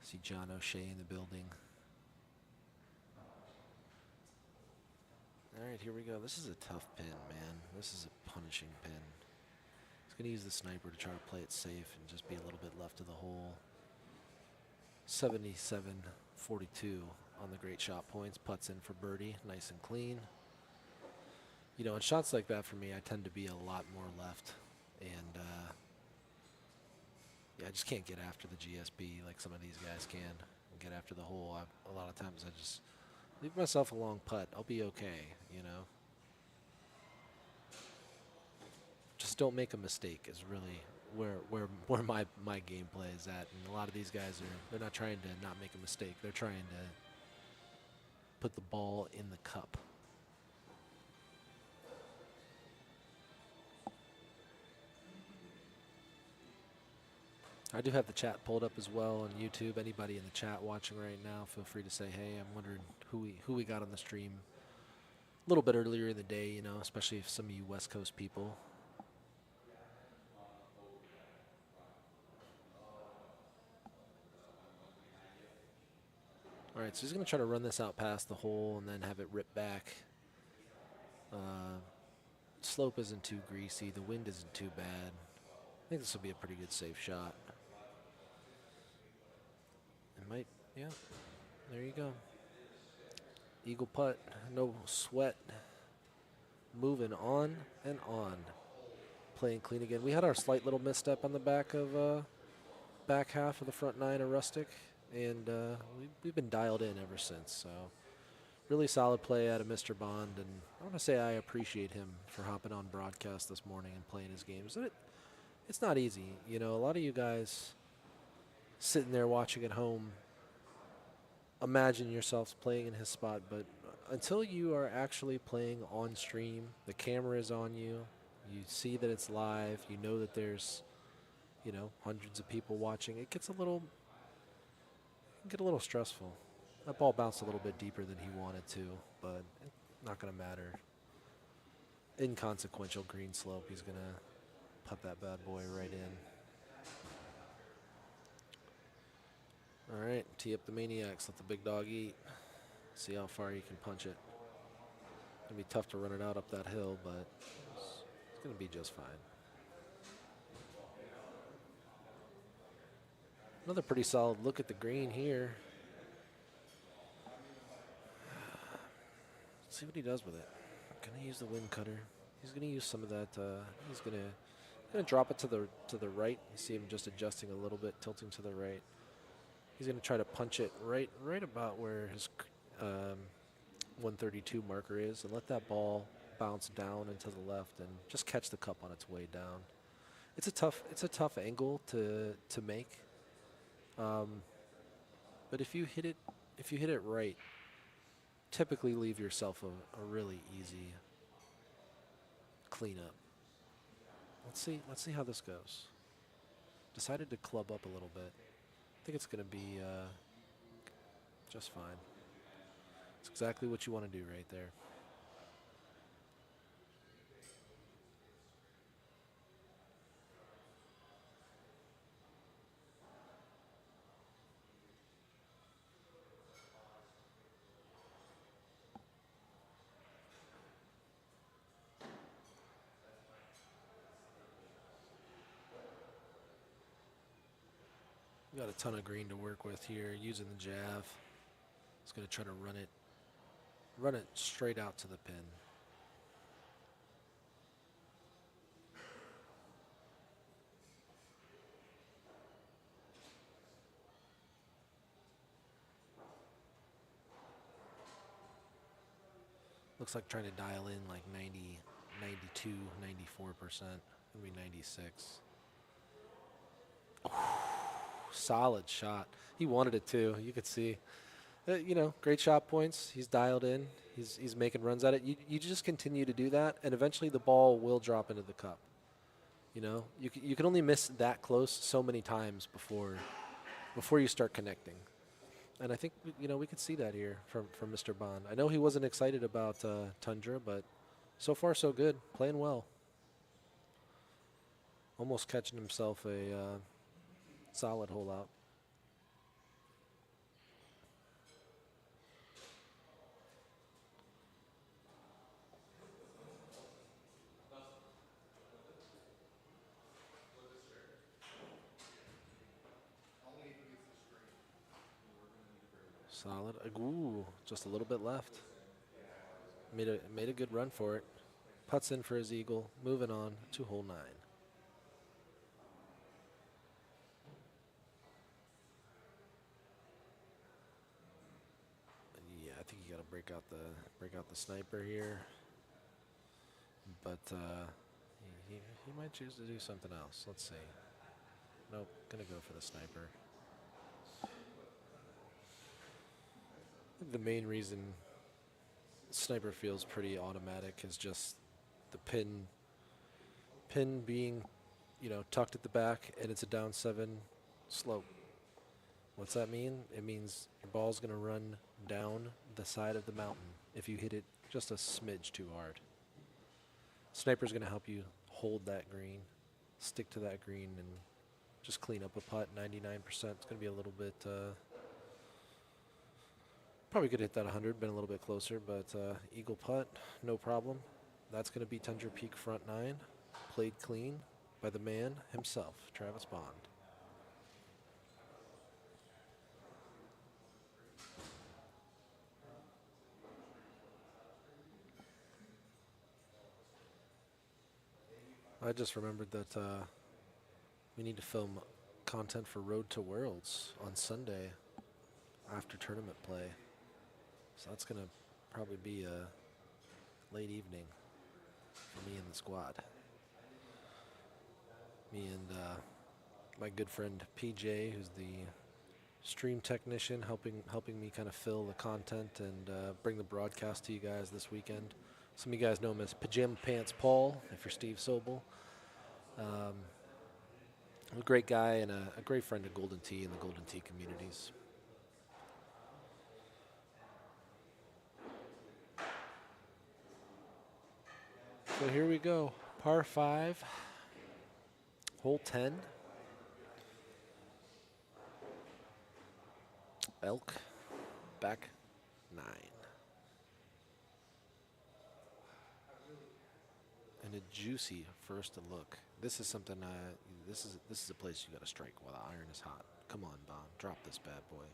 See John O'Shea in the building. All right, here we go. This is a tough pin, man. This is a punishing pin. He's going to use the sniper to try to play it safe and just be a little bit left of the hole. 77-42 on the great shot points. Putts in for birdie, nice and clean. In shots like that for me, I tend to be a lot more left. And, I just can't get after the GSB like some of these guys can. And get after the hole. A lot of times I just leave myself a long putt. I'll be okay, Just don't make a mistake is really where my gameplay is at. And a lot of these guys they're not trying to not make a mistake. They're trying to put the ball in the cup. I do have the chat pulled up as well on YouTube. Anybody in the chat watching right now, feel free to say, hey, I'm wondering who we got on the stream a little bit earlier in the day, especially if some of you West Coast people. All right, so he's going to try to run this out past the hole and then have it rip back. Slope isn't too greasy. The wind isn't too bad. I think this will be a pretty good safe shot. It might, yeah. There you go. Eagle putt, no sweat. Moving on and on. Playing clean again. We had our slight little misstep on the back half of the front nine of Rustic, and we've been dialed in ever since. So really solid play out of Mr. Bond, and I want to say I appreciate him for hopping on broadcast this morning and playing his games. It's not easy, a lot of you guys sitting there watching at home, imagine yourselves playing in his spot, but until you are actually playing on stream, the camera is on you, you see that it's live, you know that there's, hundreds of people watching, it can get a little stressful. That ball bounced a little bit deeper than he wanted to, but not going to matter. Inconsequential green slope, he's going to put that bad boy right in. All right, tee up the Maniacs. Let the big dog eat. See how far you can punch it. It's going to be tough to run it out up that hill, but it's going to be just fine. Another pretty solid look at the green here. Let's see what he does with it. Going to use the wind cutter. He's going to use some of that. He's going to drop it to the right. You see him just adjusting a little bit, tilting to the right. He's going to try to punch it right about where his 132 marker is, and let that ball bounce down and to the left, and just catch the cup on its way down. It's a tough angle to make, but if you hit it right, typically leave yourself a really easy cleanup. Let's see how this goes. Decided to club up a little bit. I think it's going to be just fine. It's exactly what you want to do right there. Got a ton of green to work with here, using the jav. It's going to try to run it straight out to the pin. Looks like trying to dial in like 90, 92, 94%. Maybe 96. Solid shot. He wanted it too. You could see. Great shot points. He's dialed in. He's making runs at it. You just continue to do that, and eventually the ball will drop into the cup. You can only miss that close so many times before you start connecting. And I think we could see that here from Mr. Bond. I know he wasn't excited about Tundra, but so far so good. Playing well. Almost catching himself a solid hole out. Solid. Ooh, just a little bit left. Made a good run for it. Putts in for his eagle. Moving on to hole 9. Yeah, I think you got to break out the sniper here. But he might choose to do something else. Let's see. Nope, gonna go for the sniper. The main reason sniper feels pretty automatic is just the pin being, tucked at the back, and it's a down 7 slope. What's that mean? It means your ball's going to run down the side of the mountain if you hit it just a smidge too hard. Sniper's going to help you hold that green, stick to that green, and just clean up a putt. 99%. It's going to be a little bit. Probably could hit that 100, been a little bit closer, but eagle putt, no problem. That's going to be Tundra Peak front 9, played clean by the man himself, Travis Bond. I just remembered that we need to film content for Road to Worlds on Sunday after tournament play. So that's going to probably be a late evening for me and the squad. Me and my good friend PJ, who's the stream technician, helping me kind of fill the content and bring the broadcast to you guys this weekend. Some of you guys know him as Pajama Pants Paul, if you're Steve Sobel. A great guy and a great friend of Golden Tee and the Golden Tee communities. So here we go, par 5, hole 10. Elk, back 9. a juicy first look. This is something. This is a place you got to strike while the iron is hot. Come on, Bond, drop this bad boy.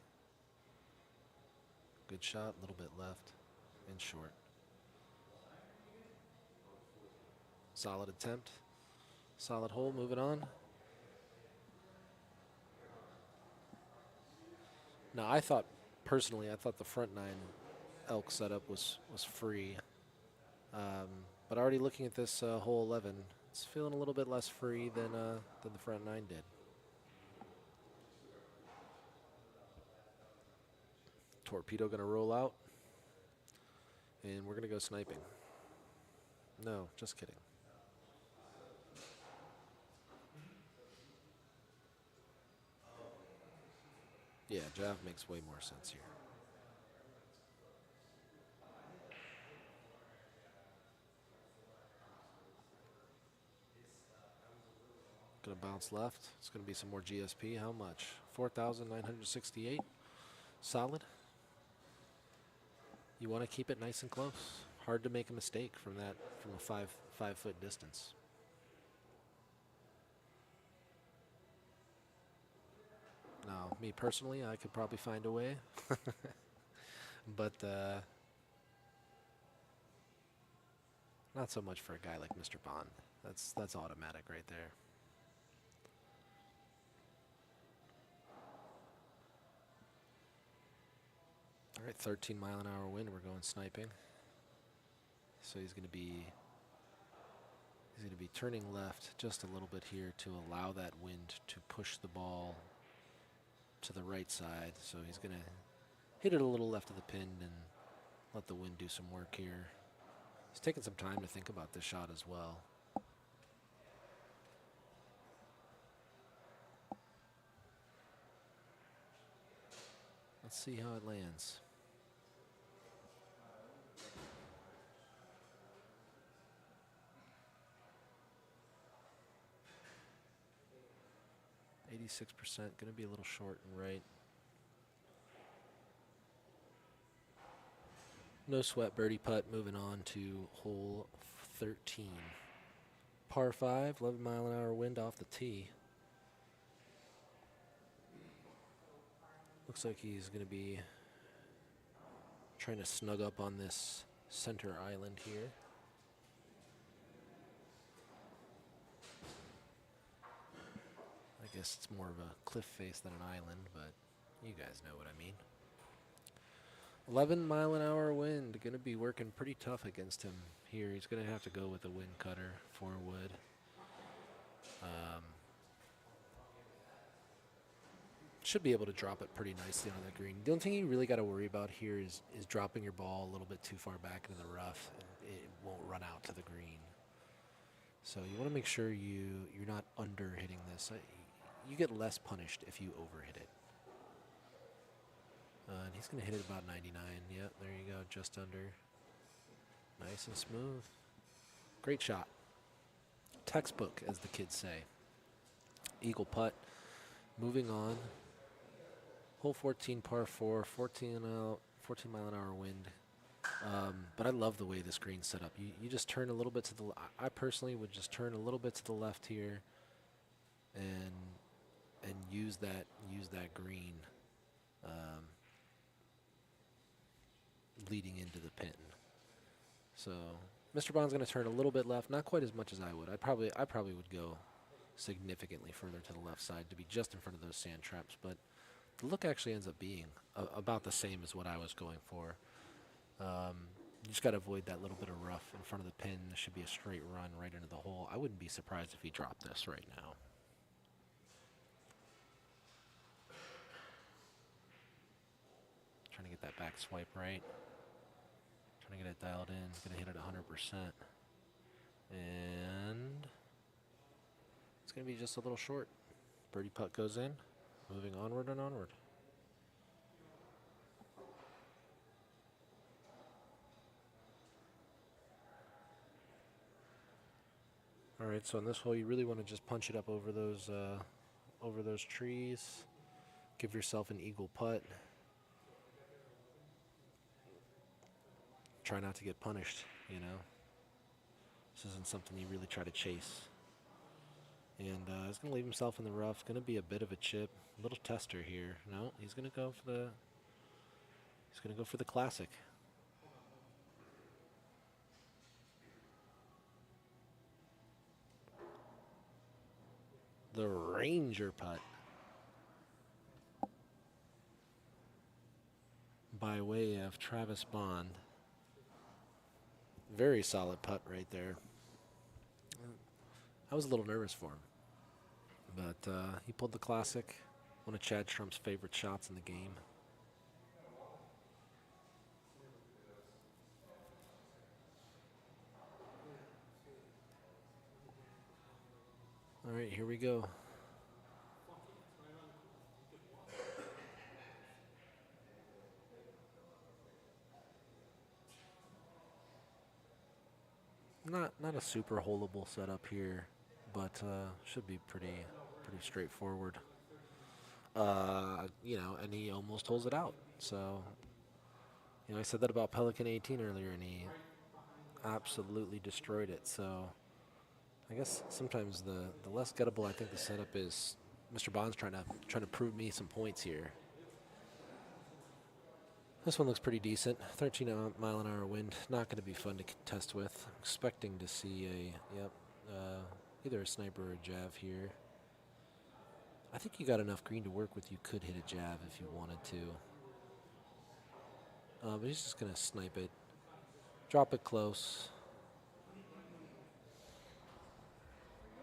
Good shot, a little bit left, and short. Solid attempt, solid hole. Moving on. Now, I thought the front nine elk setup was free. But already looking at this hole 11, it's feeling a little bit less free than the front nine did. Torpedo going to roll out, and we're going to go sniping. No, just kidding. Yeah, Jav makes way more sense here. Going to bounce left. It's going to be some more GSP. How much? 4,968. Solid. You want to keep it nice and close. Hard to make a mistake from a 5 foot distance. Now, me personally, I could probably find a way, but not so much for a guy like Mr. Bond. That's automatic right there. All right, 13-mile-an-hour wind. We're going sniping. So he's going to be turning left just a little bit here to allow that wind to push the ball to the right side. So he's going to hit it a little left of the pin and let the wind do some work here. He's taking some time to think about this shot as well. Let's see how it lands. %, going to be a little short and right. No sweat, birdie putt. Moving on to hole 13. Par 5, 11-mile-an-hour wind off the tee. Looks like he's going to be trying to snug up on this center island here. I guess it's more of a cliff face than an island, but you guys know what I mean. 11-mile-an-hour wind, going to be working pretty tough against him here. He's going to have to go with a wind cutter, 4 wood. Should be able to drop it pretty nicely on the green. The only thing you really got to worry about here is dropping your ball a little bit too far back into the rough. And it won't run out to the green. So you want to make sure you're not under hitting this. You get less punished if you overhit it. And he's going to hit it about 99. Yep, there you go, just under. Nice and smooth. Great shot. Textbook, as the kids say. Eagle putt. Moving on. Hole 14, par 4, 14-mile-an-hour wind. But I love the way this green's set up. You just turn a little bit to the. I personally would just turn a little bit to the left here, and use that green, leading into the pin. So Mr. Bond's going to turn a little bit left, not quite as much as I would. I probably would go significantly further to the left side to be just in front of those sand traps, but the look actually ends up being about the same as what I was going for. You just got to avoid that little bit of rough in front of the pin. This should be a straight run right into the hole. I wouldn't be surprised if he dropped this right now. Trying to get that back swipe right. Trying to get it dialed in. It's going to hit it 100%. And it's going to be just a little short. Birdie putt goes in. Moving onward and onward. All right, so on this hole, you really want to just punch it up over those trees. Give yourself an eagle putt. Try not to get punished, you know. This isn't something you really try to chase. And he's going to leave himself in the rough. Going to be a bit of a chip, little tester here. No, he's going to go for the. He's going to go for the classic. The Ranger putt by way of Travis Bond. Very solid putt right there. I was a little nervous for him, but he pulled the classic, one of Chad Trump's favorite shots in the game. All right, here we go. Not a super holeable setup here, but should be pretty straightforward. You know, and he almost holds it out. So, you know, I said that about Pelican 18 earlier, and he absolutely destroyed it. So, I guess sometimes the less gettable I think the setup is. Mr. Bond's trying to prove me some points here. This one looks pretty decent. 13-mile-an-hour wind. Not going to be fun to contest with. Expecting to see either a sniper or a jav here. I think you got enough green to work with. You could hit a jav if you wanted to. But he's just going to snipe it. Drop it close.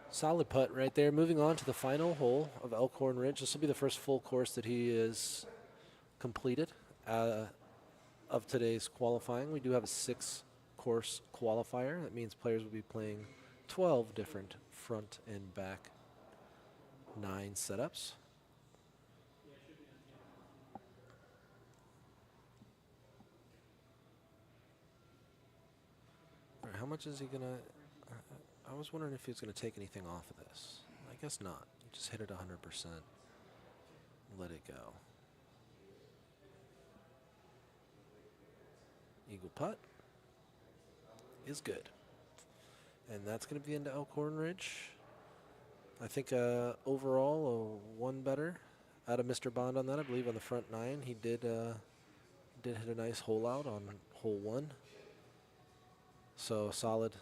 Solid putt right there. Moving on to the final hole of Elkhorn Ridge. This will be the first full course that he is completed of today's qualifying. We do have a 6-course qualifier. That means players will be playing 12 different front and back 9 setups. All right, how much is he going to... I was wondering if he was going to take anything off of this. I guess not. You just hit it 100%. Let it go. Eagle putt is good. And that's going to be into Elkhorn Ridge. I think overall a 1 better out of Mr. Bond on that. I believe on the front 9 he did hit a nice hole out on hole 1. So solid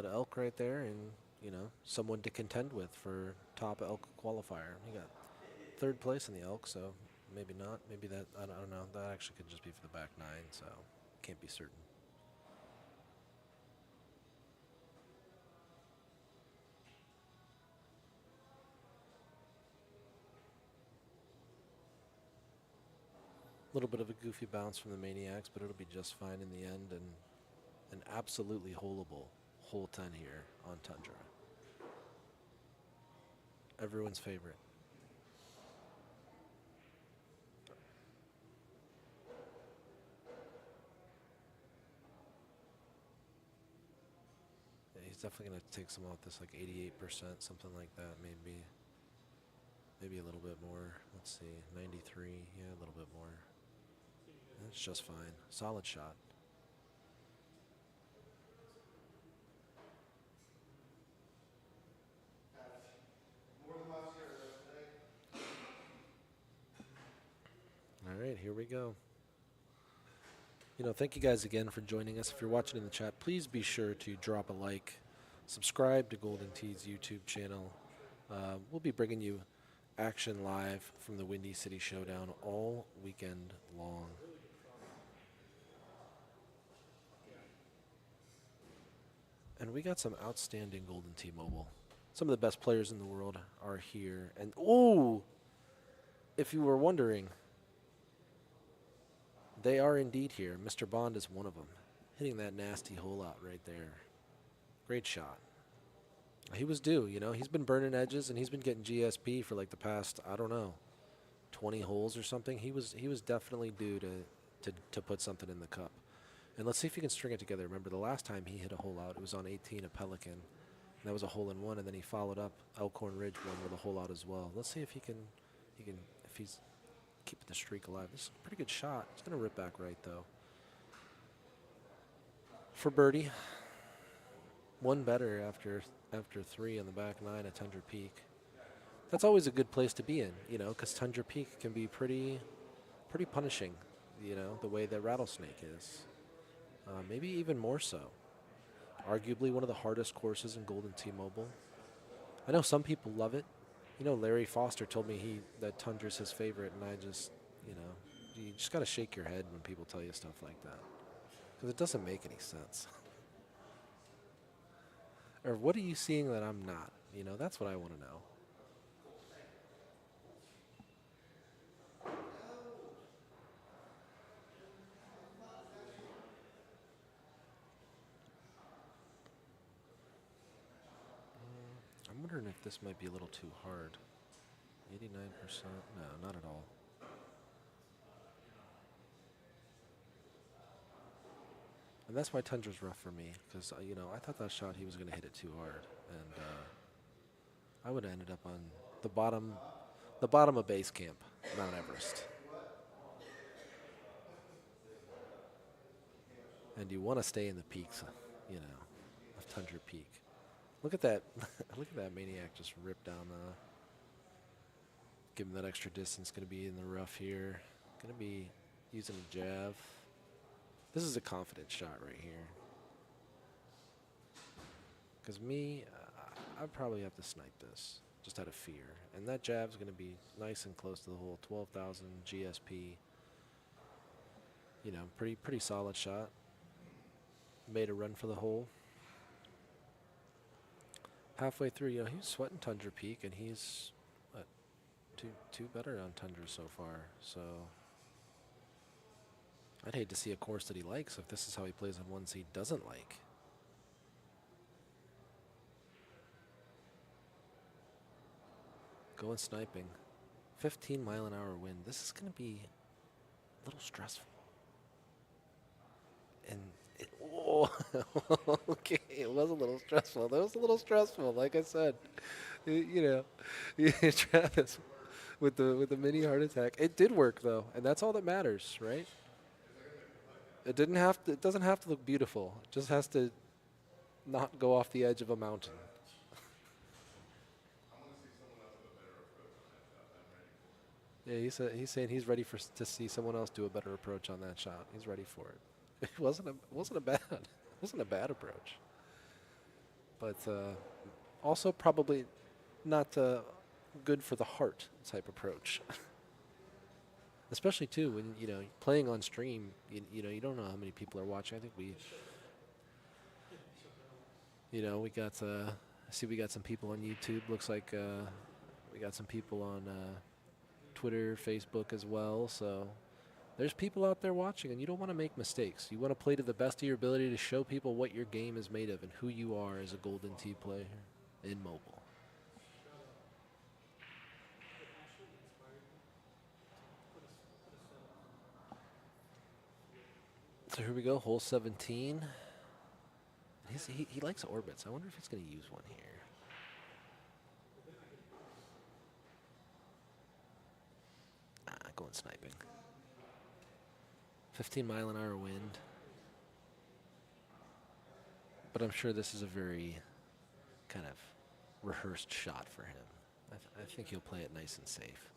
elk right there, and you know, someone to contend with for top elk qualifier. He got 3rd place in the elk, so maybe not. Maybe that, I don't know. That actually could just be for the back 9, so can't be certain. A little bit of a goofy bounce from the Maniacs, but it'll be just fine in the end, and an absolutely holeable hole 10 here on Tundra. Everyone's favorite. Yeah, he's definitely going to take some off this, like 88%, something like that, maybe a little bit more. Let's see, 93, yeah, a little bit more. That's just fine. Solid shot. All right, here we go. You know, thank you guys again for joining us. If you're watching in the chat, please be sure to drop a like, subscribe to Golden Tee's YouTube channel. We'll be bringing you action live from the Windy City Showdown all weekend long. And we got some outstanding Golden Tee Mobile. Some of the best players in the world are here. And, ooh, if you were wondering, they are indeed here. Mr. Bond is one of them. Hitting that nasty hole out right there. Great shot. He was due, you know. He's been burning edges, and he's been getting GSP for like the past, I don't know, 20 holes or something. He was definitely due to put something in the cup. And let's see if he can string it together. Remember, the last time he hit a hole out, it was on 18 at Pelican. And that was a hole-in-one, and then he followed up Elkhorn Ridge one with a hole out as well. Let's see if if he's keeping the streak alive. This is a pretty good shot. It's going to rip back right, though. For birdie. One better after 3 on the back 9 at Tundra Peak. That's always a good place to be in, because Tundra Peak can be pretty punishing, the way that Rattlesnake is. Maybe even more so. Arguably one of the hardest courses in Golden T-Mobile. I know some people love it. Larry Foster told me that Tundra's his favorite, and I just, you just got to shake your head when people tell you stuff like that, because it doesn't make any sense. Or what are you seeing that I'm not? That's what I want to know. I'm wondering if this might be a little too hard. 89%? No, not at all. And that's why Tundra's rough for me, because, I thought that shot he was going to hit it too hard. And I would have ended up on the bottom of base camp, Mount Everest. And you want to stay in the peaks, of Tundra Peak. Look at that. Look at that maniac just rip down the. Give him that extra distance. Going to be in the rough here. Going to be using a jab. This is a confident shot right here. Because I'd probably have to snipe this just out of fear. And that jab's going to be nice and close to the hole. 12,000 GSP. Pretty solid shot. Made a run for the hole. Halfway through, he was sweating Tundra Peak, and he's two better on Tundra so far. So I'd hate to see a course that he likes if this is how he plays on ones he doesn't like. Going sniping. 15-mile-an-hour wind. This is going to be a little stressful. And okay, it was a little stressful. That was a little stressful, like I said. Travis with the mini heart attack. It did work though, and that's all that matters, right? It doesn't have to look beautiful. It just has to not go off the edge of a mountain. Yeah, he's saying he's ready to see someone else do a better approach on that shot. He's ready for it. It wasn't a bad approach, but also probably not good for the heart type approach. Especially too when playing on stream, you don't know how many people are watching. I think we got I see we got some people on YouTube. Looks like we got some people on Twitter, Facebook as well. So. There's people out there watching, and you don't want to make mistakes. You want to play to the best of your ability to show people what your game is made of and who you are as a Golden Tee player in mobile. So here we go, hole 17. He likes orbits. I wonder if he's going to use one here. Going sniping. 15-mile-an-hour wind. But I'm sure this is a very kind of rehearsed shot for him. I think he'll play it nice and safe.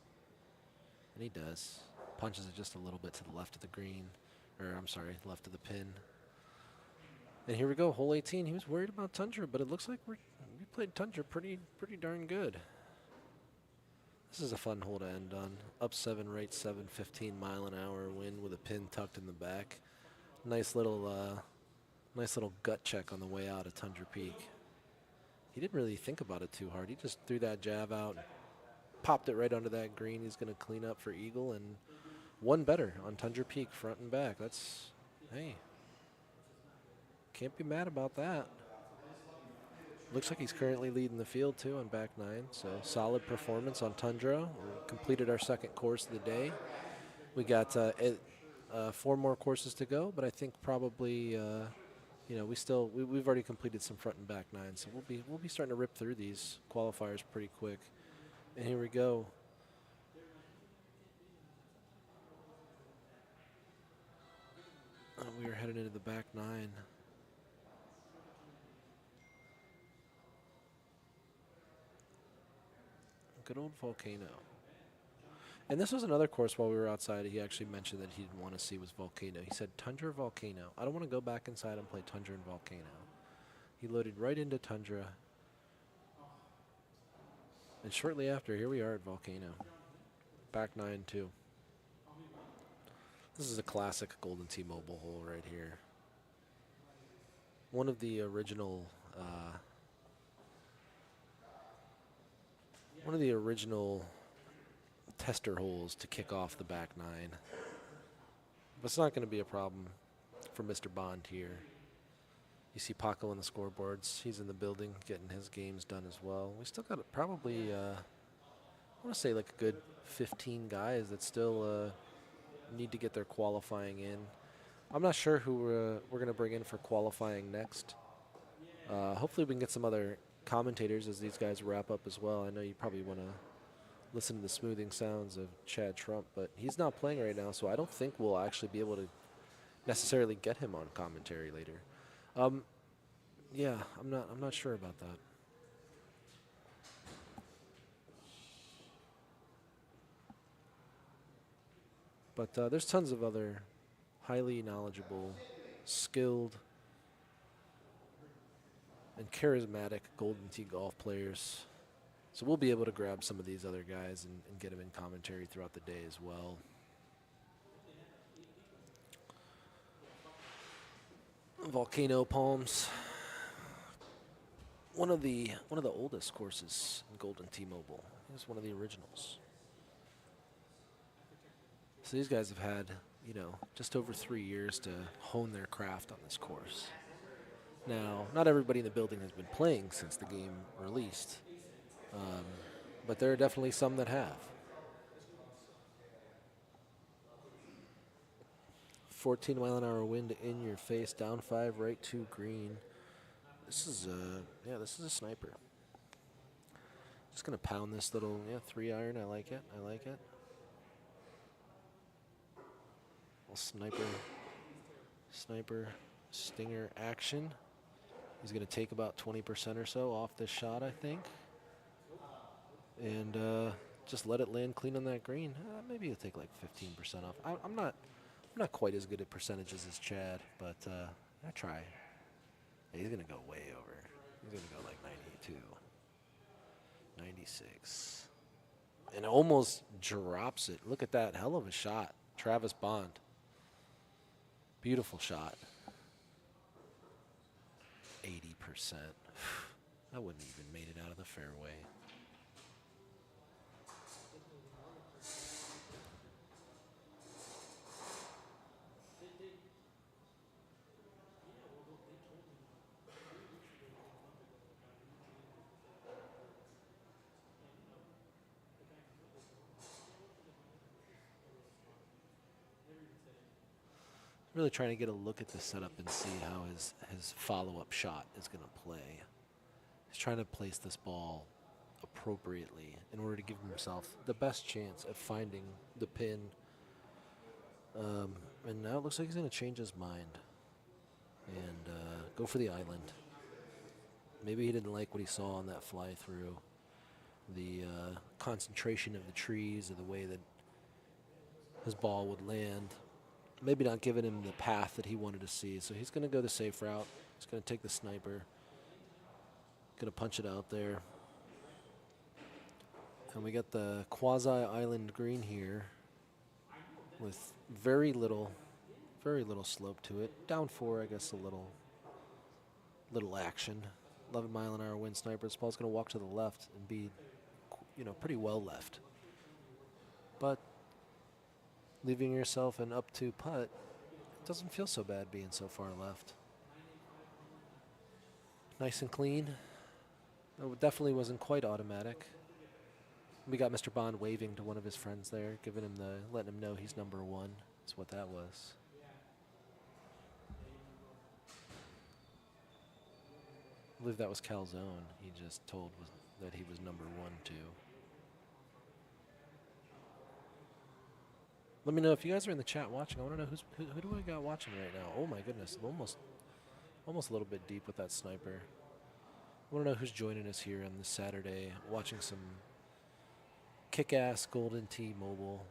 And he does. Punches it just a little bit to the left of the green. Or, I'm sorry, left of the pin. And here we go, hole 18. He was worried about Tundra, but it looks like we played Tundra pretty darn good. This is a fun hole to end on. Up 7, right 7, 15-mile-an-hour wind with a pin tucked in the back. Nice little gut check on the way out of Tundra Peak. He didn't really think about it too hard. He just threw that jab out, and popped it right onto that green. He's going to clean up for eagle, and one better on Tundra Peak, front and back. That's, hey, can't be mad about that. Looks like he's currently leading the field, too, on back 9. So solid performance on Tundra. We completed our second course of the day. We got 4 more courses to go, but I think probably, we've already completed some front and back 9s. So we'll be starting to rip through these qualifiers pretty quick. And here we go. We are headed into the back 9. Good old Volcano. And this was another course while we were outside he actually mentioned that he didn't want to see was Volcano. He said Tundra Volcano. I don't want to go back inside and play Tundra and Volcano. He loaded right into Tundra. And shortly after, here we are at Volcano. Back 9-2. This is a classic Golden T-Mobile hole right here. One of the original tester holes to kick off the back 9. But it's not going to be a problem for Mr. Bond here. You see Paco on the scoreboards. He's in the building getting his games done as well. We still got probably, I want to say like a good 15 guys that still need to get their qualifying in. I'm not sure who we're going to bring in for qualifying next. Hopefully we can get some other commentators as these guys wrap up as well. I know you probably want to listen to the smoothing sounds of Chad Trump, but he's not playing right now, so I don't think we'll actually be able to necessarily get him on commentary later. Yeah, I'm not sure about that. But there's tons of other highly knowledgeable, skilled, and charismatic Golden Tee golf players. So we'll be able to grab some of these other guys and get them in commentary throughout the day as well. Volcano Palms, one of the oldest courses in Golden T-Mobile. It's one of the originals. So these guys have had, just over 3 years to hone their craft on this course. Now, not everybody in the building has been playing since the game released, but there are definitely some that have. 14-mile-an-hour wind in your face, down 5, right 2 green. This is a sniper. Just gonna pound this little 3-iron. I like it. Little sniper stinger action. He's gonna take about 20% or so off this shot, I think, and just let it land clean on that green. Maybe he'll take like 15% off. I'm not quite as good at percentages as Chad, but I try. Yeah, he's going to go way over. He's going to go like 92, 96. And almost drops it. Look at that. Hell of a shot. Travis Bond. Beautiful shot. 80%. I wouldn't even made it out of the fairway. Really trying to get a look at the setup and see how his follow-up shot is going to play. He's trying to place this ball appropriately in order to give himself the best chance at finding the pin. And now it looks like he's going to change his mind and go for the island. Maybe he didn't like what he saw on that fly-through. The concentration of the trees or the way that his ball would land. Maybe not giving him the path that he wanted to see. So he's going to go the safe route. He's going to take the sniper. Going to punch it out there. And we got the quasi-island green here with very little slope to it. Down 4, I guess, a little action. 11-mile-an-hour wind sniper. This ball's going to walk to the left and be, pretty well left. But leaving yourself an up 2 putt, it doesn't feel so bad being so far left. Nice and clean. It definitely wasn't quite automatic. We got Mr. Bond waving to one of his friends there, letting him know he's number 1. That's what that was. I believe that was Calzone. He just told that he was number 1 too. Let me know if you guys are in the chat watching. I want to know who do I got watching right now? Oh my goodness, almost a little bit deep with that sniper. I want to know who's joining us here on this Saturday, watching some Kick-Ass Golden T-Mobile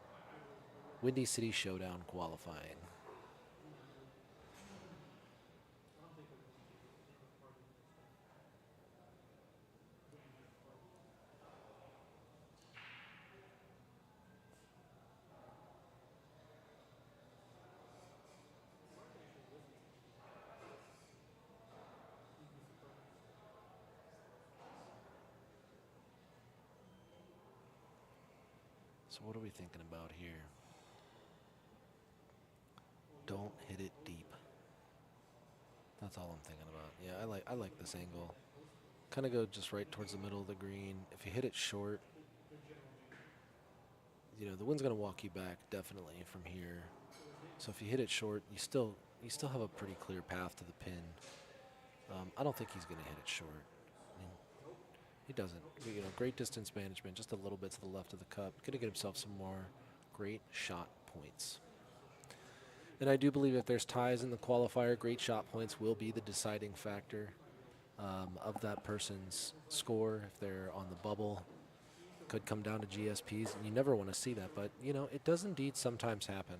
Windy City Showdown qualifying. So what are we thinking about here? Don't hit it deep. That's all I'm thinking about. Yeah, I like this angle. Kind of go just right towards the middle of the green. If you hit it short, you know, the wind's going to walk you back definitely from here. So if you hit it short, you still have a pretty clear path to the pin. I don't think he's going to hit it short. I mean, he doesn't. You know, great distance management, just a little bit to the left of the cup. Going to get himself some more great shot points. And I do believe if there's ties in the qualifier, great shot points will be the deciding factor of that person's score. If they're on the bubble, could come down to GSPs, and you never want to see that. But, you know, it does indeed sometimes happen.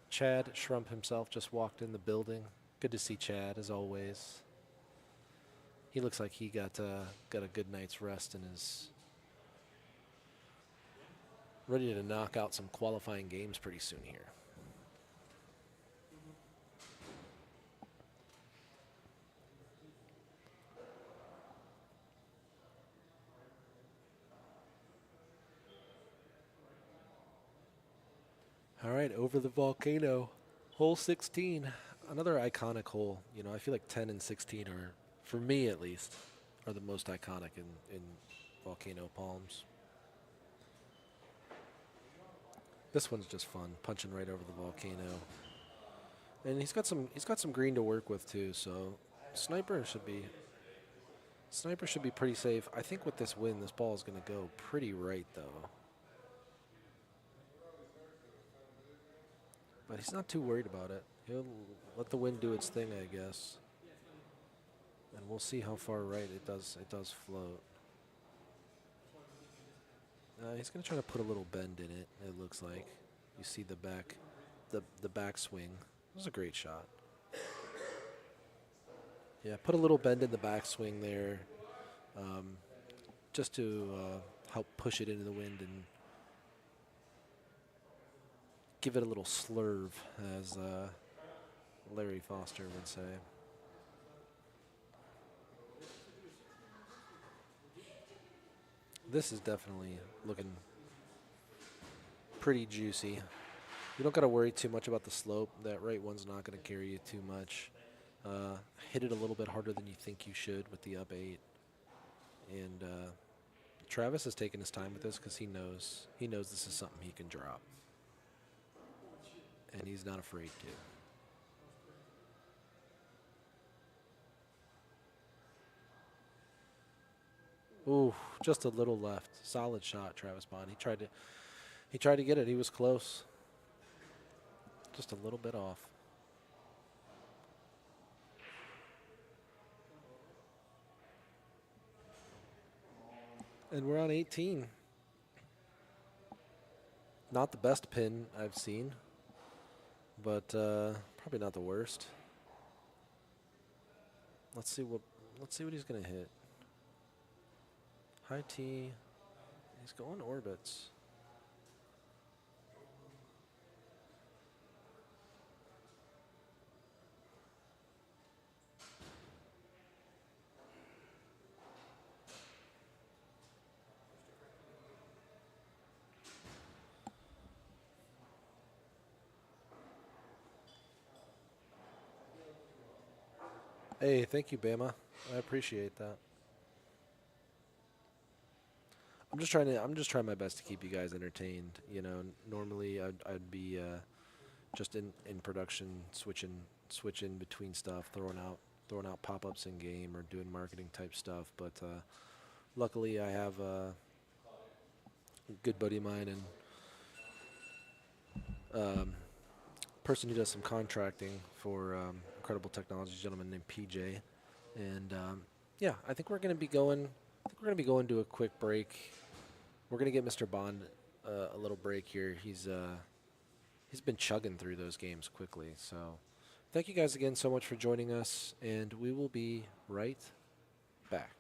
Chad Shrump himself just walked in the building. Good to see Chad, as always. He looks like he got a good night's rest and is ready to knock out some qualifying games pretty soon here. All right, over the volcano, hole 16, another iconic hole. You know, I feel like 10 and 16 are, for me at least, are the most iconic in Volcano Palms. This one's just fun, punching right over the volcano, and he's got some green to work with too. So sniper should be pretty safe. I think with this wind, this ball is going to go pretty right though. But he's not too worried about it. He'll let the wind do its thing, I guess. And we'll see how far right it does float. He's going to try to put a little bend in it, it looks like. You see the back swing. It was a great shot. Yeah, put a little bend in the backswing there, just to help push it into the wind and give it a little slurve, as Larry Foster would say. This is definitely looking pretty juicy. You don't got to worry too much about the slope. That right one's not going to carry you too much. Hit it a little bit harder than you think you should with the up 8. And Travis has taken his time with this because he knows this is something he can drop. And he's not afraid to. Ooh, just a little left. Solid shot, Travis Bond. He tried to get it. He was close. Just a little bit off. And we're on 18. Not the best pin I've seen, but probably not the worst. Let's see what he's gonna hit. High T. He's going orbits. Hey, thank you, Bama. I appreciate that. I'm just trying my best to keep you guys entertained. You know, normally I'd be just in production, switching between stuff, throwing out pop-ups in game or doing marketing type stuff. But luckily, I have a good buddy of mine and person who does some contracting for Incredible Technologies, a gentleman named PJ. And yeah, I think we're going to be going to a quick break. We're going to get Mr. Bond a little break here. He's been chugging through those games quickly. So thank you guys again so much for joining us, and we will be right back.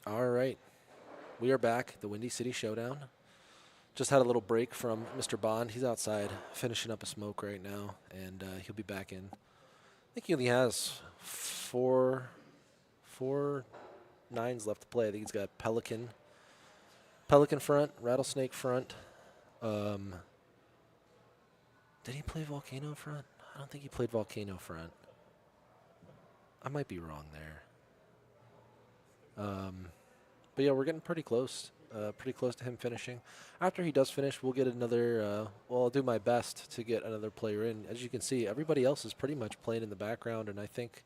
All right. We are back, the Windy City Showdown. Just had a little break from Mr. Bond. He's outside finishing up a smoke right now, and he'll be back in. I think he only has four nines left to play. I think he's got Pelican front, Rattlesnake front. Did he play Volcano front? I don't think he played Volcano front. I might be wrong there. But yeah, we're getting pretty close to him finishing. After he does finish, we'll get another, well, I'll do my best to get another player in. As you can see, everybody else is pretty much playing in the background, and I think,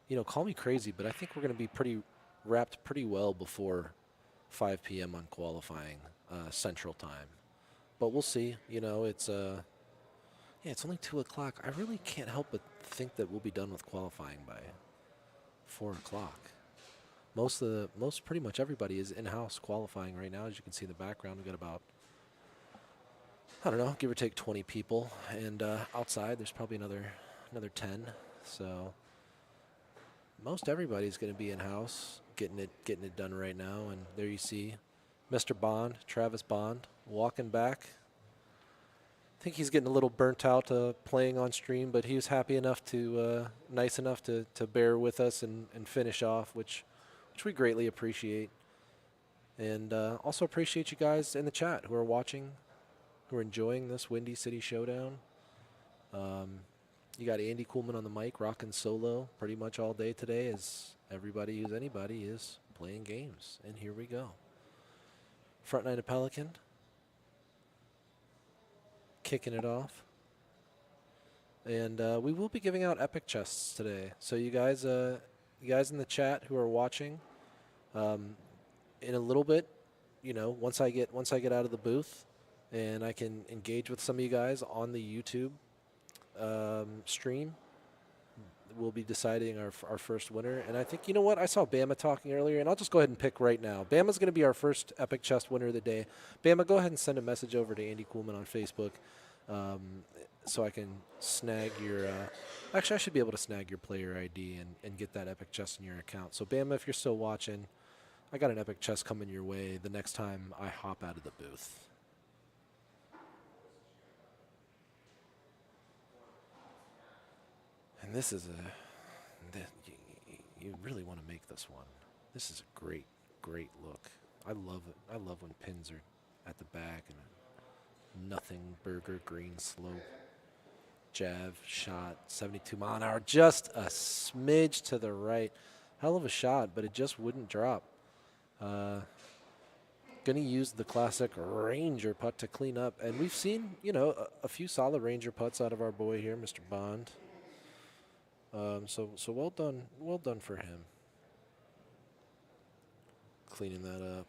you know, call me crazy, but I think we're going to be wrapped pretty well before 5 p.m. on qualifying Central Time. But we'll see. You know, it's only 2 o'clock. I really can't help but think that we'll be done with qualifying by 4 o'clock. Pretty much everybody is in-house qualifying right now. As you can see in the background, we've got about, I don't know, give or take 20 people. And outside, there's probably another 10. So most everybody's going to be in-house getting it done right now. And there you see Mr. Bond, Travis Bond, walking back. I think he's getting a little burnt out playing on stream, but he was happy enough nice enough to bear with us and finish off, which we greatly appreciate. And also appreciate you guys in the chat who are watching, who are enjoying this Windy City Showdown. You got Andy Coolman on the mic, rocking solo pretty much all day today, as everybody who's anybody is playing games. And here we go. Front nine of Pelican. Kicking it off. And we will be giving out epic chests today. So you guys in the chat who are watching, in a little bit, you know, once I get out of the booth and I can engage with some of you guys on the YouTube stream, we'll be deciding our first winner. And I think, you know what, I saw Bama talking earlier, and I'll just go ahead and pick right now. Bama's going to be our first epic chest winner of the day. Bama, go ahead and send a message over to Andy Coolman on Facebook, so I can snag your actually I should be able to snag your player ID and get that epic chest in your account. So Bama, if you're still watching, I got an epic chest coming your way the next time I hop out of the booth. And this is you really want to make this one. This is a great look. I love it. I love when pins are at the back and a nothing burger green slope. Jab, shot, 72 mile an hour, just a smidge to the right. Hell of a shot, but it just wouldn't drop. Gonna use the classic Ranger putt to clean up, and we've seen, you know, a few solid Ranger putts out of our boy here, Mr. Bond. So well done for him. Cleaning that up.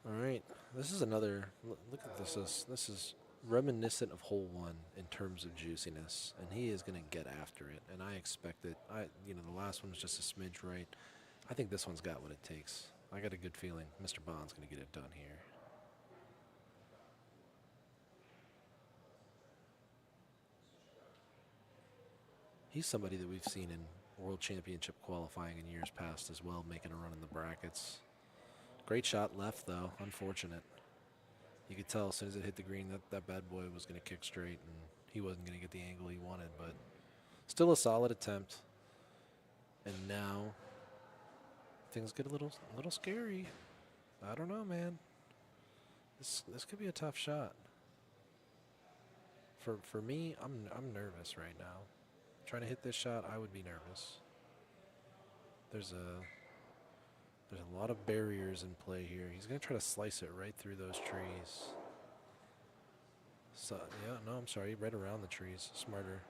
All right, this is another, look at this. This is reminiscent of hole 1 in terms of juiciness, and he is going to get after it, and I expect it. The last one was just a smidge right. I think this one's got what it takes. I got a good feeling Mr. Bond's going to get it done here. He's somebody that we've seen in World Championship qualifying in years past as well, making a run in the brackets. Great shot left, though. Unfortunate. You could tell as soon as it hit the green that bad boy was going to kick straight, and he wasn't going to get the angle he wanted, but still a solid attempt. And now things get a little scary. I don't know, man. This could be a tough shot. For me, I'm nervous right now. Trying to hit this shot, I would be nervous. There's a lot of barriers in play here. He's going to try to slice it right through those trees. So, yeah, no, I'm sorry, right around the trees. Smarter.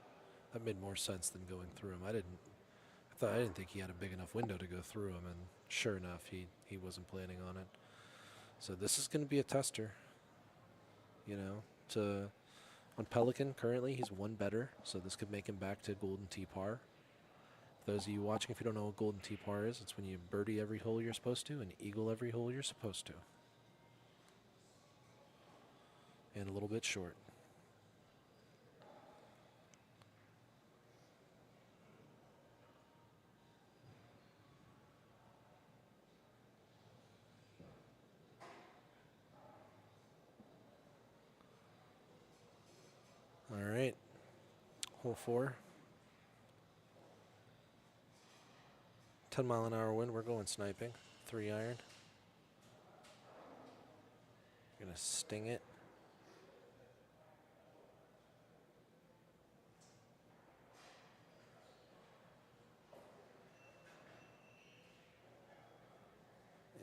That made more sense than going through them. I didn't think he had a big enough window to go through them, and sure enough, he wasn't planning on it. So this is going to be a tester. You know, on Pelican currently he's one better, so this could make him back to Golden Tee par. For those of you watching, if you don't know what Golden Tee par is, it's when you birdie every hole you're supposed to and eagle every hole you're supposed to. and a little bit short. All right, hole 4. 10-mile-an-hour wind. We're going sniping. 3-iron. Gonna sting it.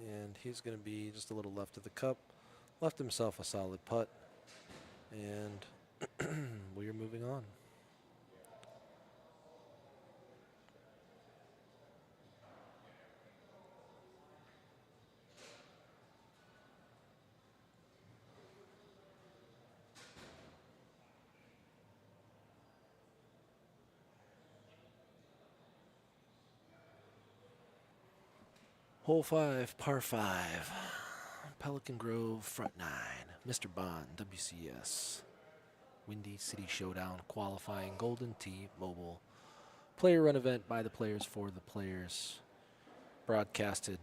And he's gonna be just a little left of the cup. Left himself a solid putt. And we are moving on. Hole 5, par 5. Pelican Grove, front 9. Mr. Bond, WCS. Windy City Showdown qualifying Golden Tee Mobile. Player run event by the players for the players. Broadcasted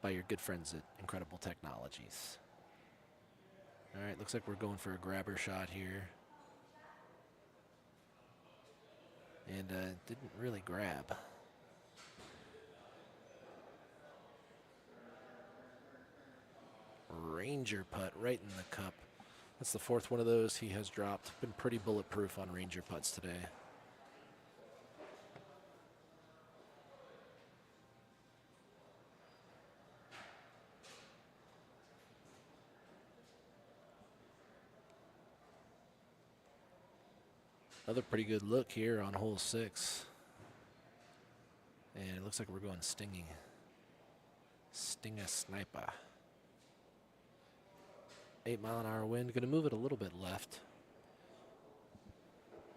by your good friends at Incredible Technologies. All right, looks like we're going for a grabber shot here. And didn't really grab. Ranger putt right in the cup. That's the 4th one of those he has dropped. Been pretty bulletproof on Ranger putts today. Another pretty good look here on hole 6. And it looks like we're going stinging. Stinger sniper. 8-mile-an-hour wind. Going to move it a little bit left.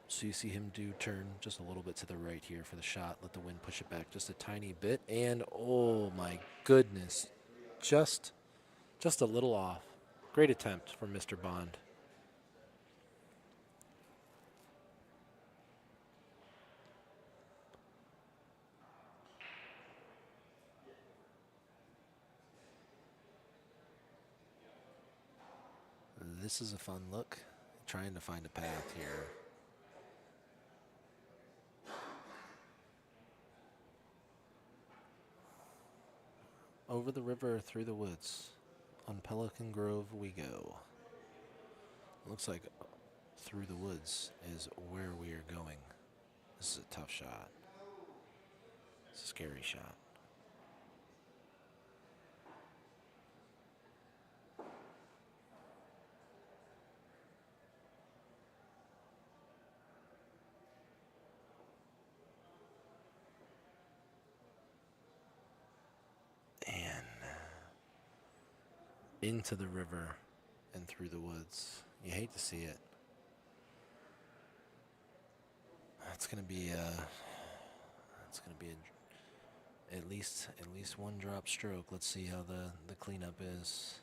So you see him do turn just a little bit to the right here for the shot. Let the wind push it back just a tiny bit. And oh my goodness. Just a little off. Great attempt from Mr. Bond. This is a fun look. Trying to find a path here. Over the river, through the woods. On Pelican Grove we go. Looks like through the woods is where we are going. This is a tough shot. It's a scary shot. Into the river and through the woods. You hate to see it. It's gonna be at least one drop stroke. Let's see how the cleanup is.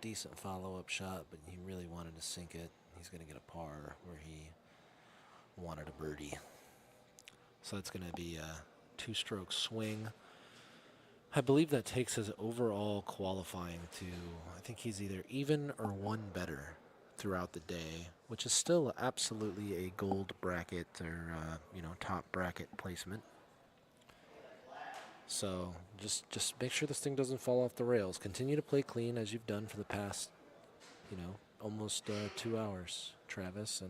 Decent follow-up shot, but he really wanted to sink it. He's gonna get a par where he wanted a birdie. So it's gonna be a 2-stroke swing. I believe that takes his overall qualifying to, I think he's either even or 1 better throughout the day, which is still absolutely a gold bracket or, top bracket placement. So just make sure this thing doesn't fall off the rails. Continue to play clean as you've done for the past, almost 2 hours, Travis,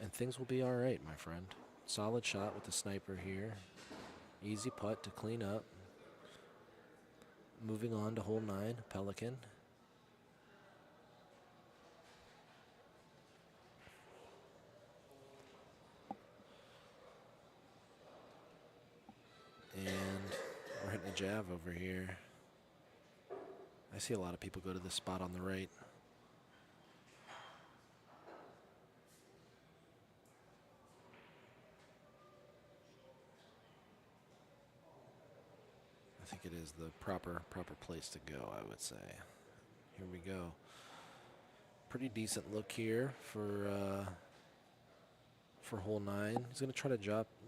and things will be all right, my friend. Solid shot with the sniper here. Easy putt to clean up. Moving on to hole 9, Pelican. And we're hitting a jab over here. I see a lot of people go to this spot on the right. I think it is the proper place to go, I would say. Here we go. Pretty decent look here for hole 9. He's going to try to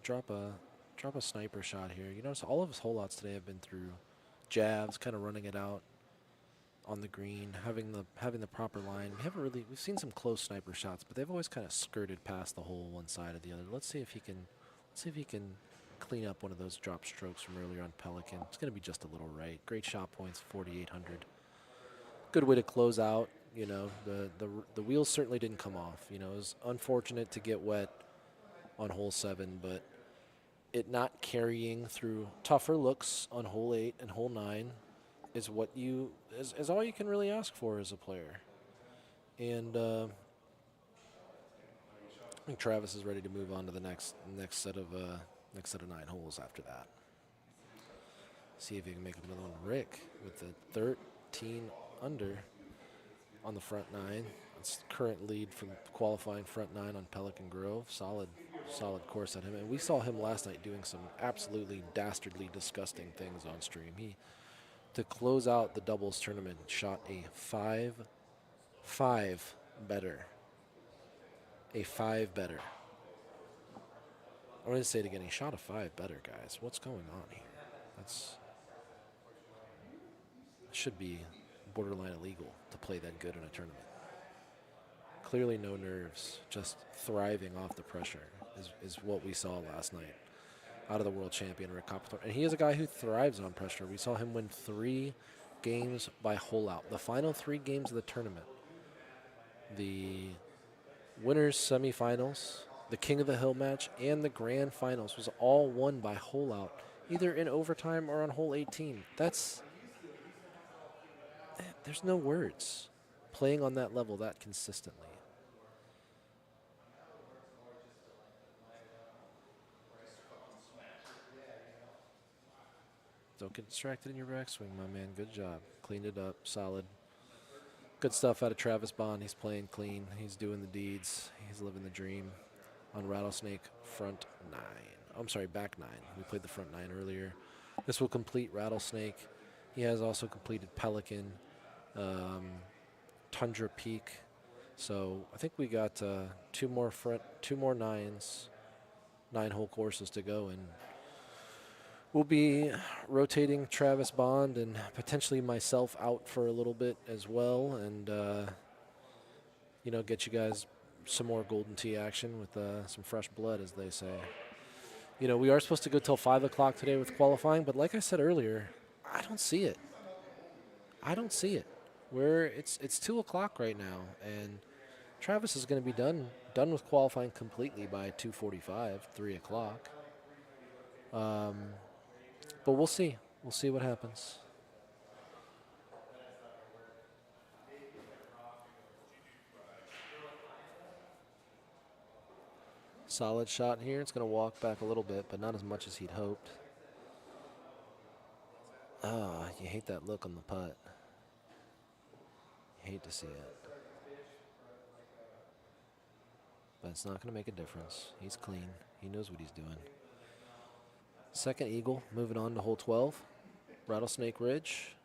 drop a sniper shot here. You notice all of his hole outs today have been through jabs, kind of running it out on the green, having the proper line. We've seen some close sniper shots, but they've always kind of skirted past the hole one side or the other. Let's see if he can clean up one of those drop strokes from earlier on Pelican. It's going to be just a little right. Great shot points, 4,800. Good way to close out. You know, the wheels certainly didn't come off. You know, it was unfortunate to get wet on hole 7, but it not carrying through tougher looks on hole 8 and hole 9 is all you can really ask for as a player. And I think Travis is ready to move on to the next set of 9 holes after that. See if he can make another one. Rick with the 13 under on the front 9. That's current lead from qualifying front 9 on Pelican Grove. Solid course at him. And we saw him last night doing some absolutely dastardly disgusting things on stream. He, to close out the doubles tournament, shot a 5 better. A 5 better. I want to say it again. He shot a 5 better, guys. What's going on here? Should be borderline illegal to play that good in a tournament. Clearly no nerves, just thriving off the pressure is what we saw last night out of the world champion Rick Copperthorne. And he is a guy who thrives on pressure. We saw him win 3 games by hole out. The final 3 games of the tournament, the winners semifinals, the King of the Hill match, and the grand finals was all won by hole out, either in overtime or on hole 18. There's no words playing on that level that consistently. Don't get distracted in your backswing, my man. Good job. Cleaned it up. Solid. Good stuff out of Travis Bond. He's playing clean. He's doing the deeds. He's living the dream on Rattlesnake front 9. I'm sorry, back 9. We played the front 9 earlier. This will complete Rattlesnake. He has also completed Pelican, Tundra Peak. So I think we got 2 more 9s, 9-hole courses to go, and we'll be rotating Travis Bond and potentially myself out for a little bit as well, and get you guys some more Golden Tee action with some fresh blood, as they say. You know, we are supposed to go till 5 o'clock today with qualifying, but like I said earlier, I don't see it. It's 2 o'clock right now, and Travis is going to be done with qualifying completely by 2:45, 3 o'clock. But we'll see. We'll see what happens. Solid shot here. It's going to walk back a little bit, but not as much as he'd hoped. You hate that look on the putt. You hate to see it. But it's not going to make a difference. He's clean. He knows what he's doing. Second eagle, moving on to hole 12. Rattlesnake Ridge.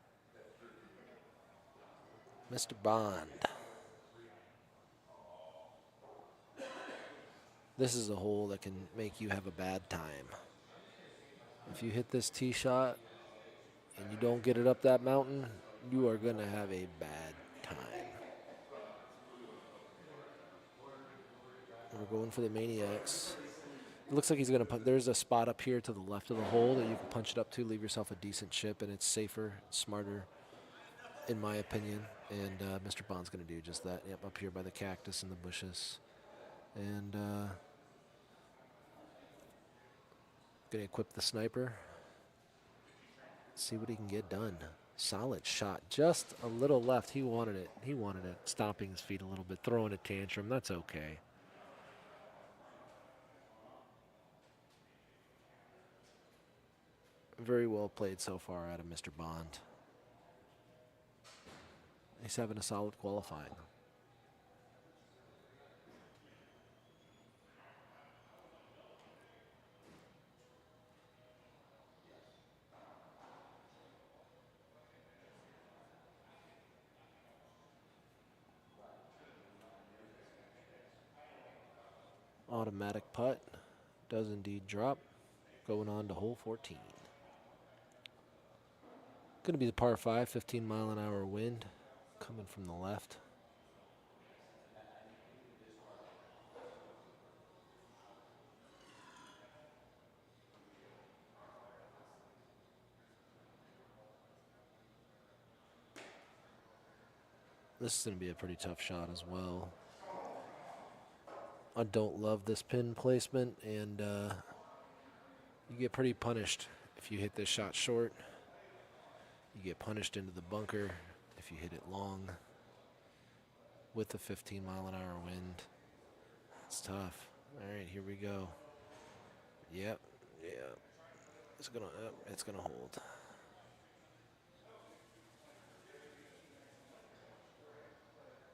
Mr. Bond. This is a hole that can make you have a bad time. If you hit this tee shot and you don't get it up that mountain, you are going to have a bad time. We're going for the Maniacs. It looks like he's going to punch. There's a spot up here to the left of the hole that you can punch it up to, leave yourself a decent chip, and it's safer, smarter, in my opinion. And Mr. Bond's going to do just that. Yep, up here by the cactus and the bushes. And going to equip the sniper. See what he can get done. Solid shot. Just a little left. He wanted it. He wanted it. Stomping his feet a little bit, throwing a tantrum. That's okay. Very well played so far out of Mr. Bond. He's having a solid qualifying. Automatic putt. Does indeed drop. Going on to hole 14. Going to be the par 5, 15-mile-an-hour wind coming from the left. This is going to be a pretty tough shot as well. I don't love this pin placement, and you get pretty punished if you hit this shot short. You get punished into the bunker if you hit it long with a 15-mile-an-hour wind. It's tough. All right, here we go. Yep, yeah. It's gonna hold.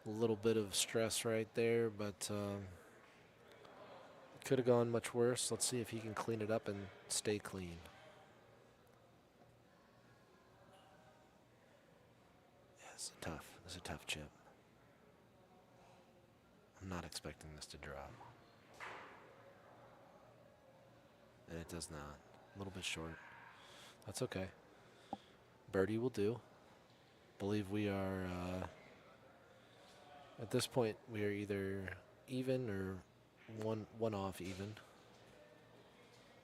A little bit of stress right there, but could have gone much worse. Let's see if he can clean it up and stay clean. Yeah, this is a tough chip. I'm not expecting this to drop. And it does not. A little bit short. That's okay. Birdie will do. Believe we are, at this point, we are either even or one off even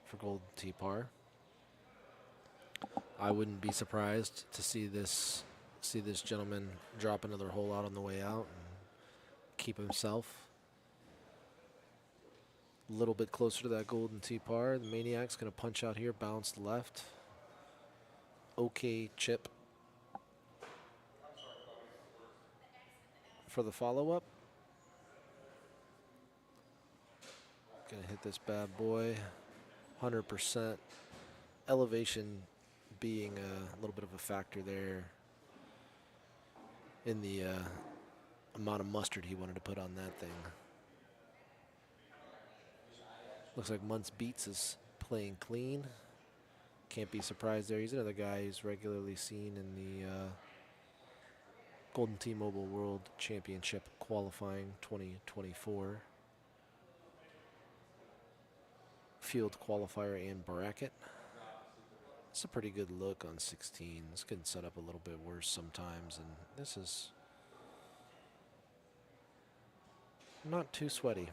for Golden Tee par. I wouldn't be surprised to see this gentleman drop another hole out on the way out and keep himself a little bit closer to that Golden Tee par. The Maniac's going to punch out here, bounce left. Okay chip for the follow-up. Gonna hit this bad boy, 100%. Elevation being a little bit of a factor there in the amount of mustard he wanted to put on that thing. Looks like Muntz Beats is playing clean. Can't be surprised there. He's another guy who's regularly seen in the Golden Tee Mobile World Championship qualifying 2024. Field qualifier and bracket. It's a pretty good look on 16. This can set up a little bit worse sometimes, and this is not too sweaty.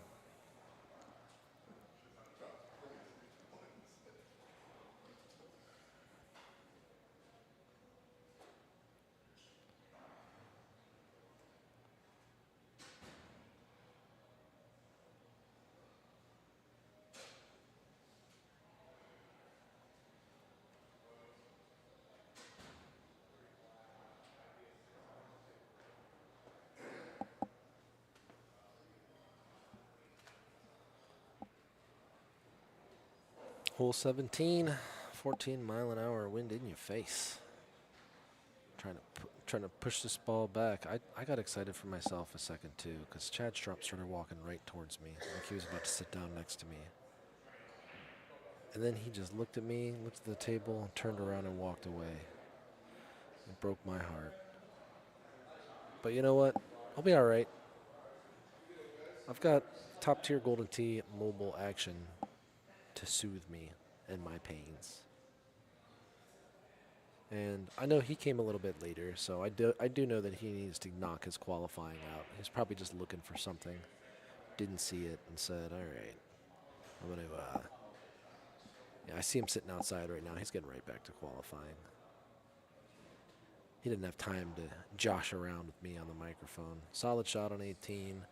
Hole 17, 14-mile-an-hour wind in your face. Trying to push this ball back. I got excited for myself a second too, because Chad Strupp started walking right towards me, like he was about to sit down next to me. And then he just looked at me, looked at the table, turned around and walked away. It broke my heart. But you know what? I'll be all right. I've got top-tier Golden Tee mobile action to soothe me and my pains. And I know he came a little bit later, so I do know that he needs to knock his qualifying out. He's probably just looking for something, didn't see it, and said, all right, I'm going to, yeah, I see him sitting outside right now. He's getting right back to qualifying. He didn't have time to josh around with me on the microphone. Solid shot on 18.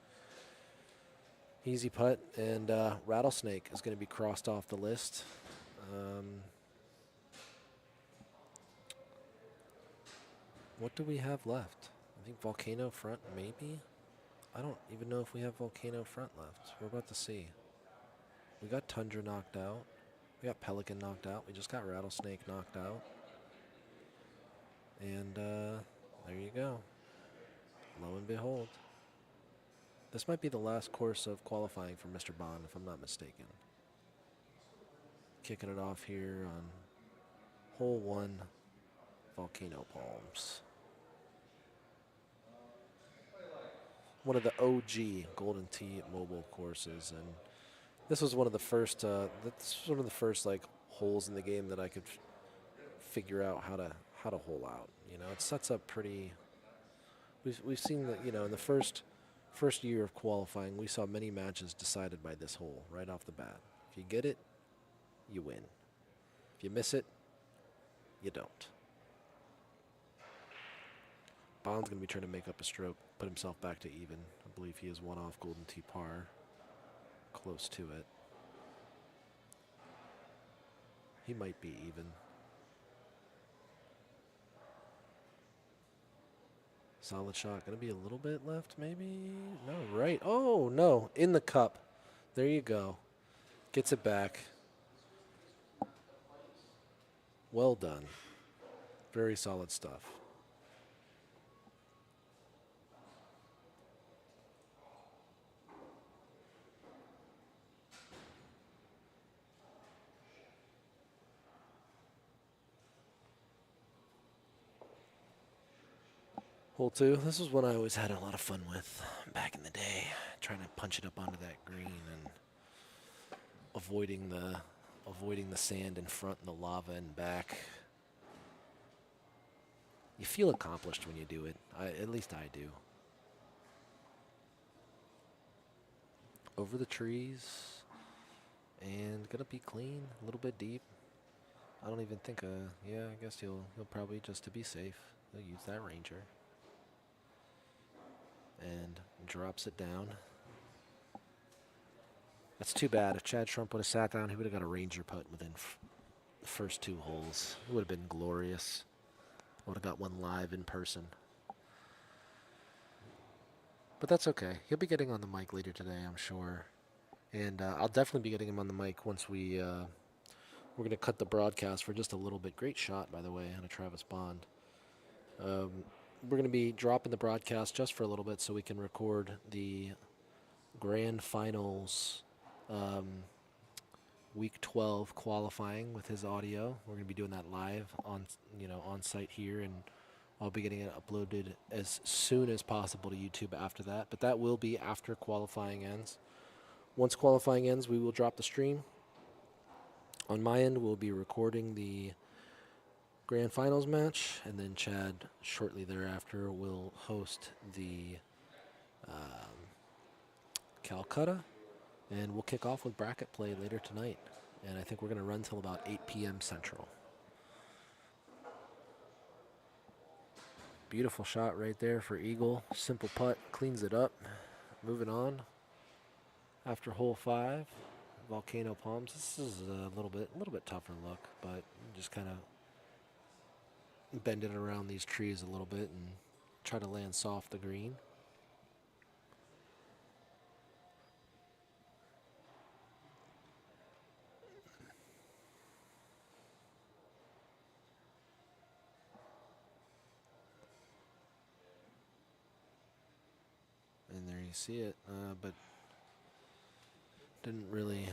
Easy putt, and Rattlesnake is going to be crossed off the list. What do we have left? I think Volcano front, maybe? I don't even know if we have Volcano front left. We're about to see. We got Tundra knocked out. We got Pelican knocked out. We just got Rattlesnake knocked out. And there you go. Lo and behold. This might be the last course of qualifying for Mr. Bond, if I'm not mistaken. Kicking it off here on hole 1, Volcano Palms. One of the OG Golden Tee mobile courses, and This was one of the first. This was one of the first like holes in the game that I could figure out how to hole out. You know, it sets up pretty. We've seen that, you know, in the first year of qualifying, we saw many matches decided by this hole right off the bat. If you get it, you win. If you miss it, you don't. Bond's going to be trying to make up a stroke, put himself back to even. I believe he is one off Golden Tee par. Close to it. He might be even. Solid shot. Going to be a little bit left, maybe? No, right. Oh, no. In the cup. There you go. Gets it back. Well done. Very solid stuff. Hole 2. This is one I always had a lot of fun with back in the day, trying to punch it up onto that green and avoiding the sand in front and the lava in back. You feel accomplished when you do it. At least I do. Over the trees and gonna be clean, a little bit deep. I don't even think yeah, I guess he'll probably, just to be safe, he'll use that Ranger. And drops it down. That's too bad. If Chad Trump would have sat down, he would have got a Ranger putt within the first 2 holes. It would have been glorious. Would have got one live in person. But that's okay. He'll be getting on the mic later today, I'm sure. And I'll definitely be getting him on the mic once we're going to cut the broadcast for just a little bit. Great shot, by the way, on a Travis Bond. We're going to be dropping the broadcast just for a little bit so we can record the grand finals week 12 qualifying with his audio. We're going to be doing that live on site here, and I'll be getting it uploaded as soon as possible to YouTube after that. But that will be after qualifying ends. Once qualifying ends, we will drop the stream. On my end, we'll be recording the grand finals match, and then Chad shortly thereafter will host the Calcutta, and we'll kick off with bracket play later tonight. And I think we're going to run till about 8 p.m. Central. Beautiful shot right there for Eagle. Simple putt, cleans it up. Moving on. After hole 5, Volcano Palms. This is a little bit tougher look, but just kind of bend it around these trees a little bit and try to land soft the green. And there you see it, but didn't really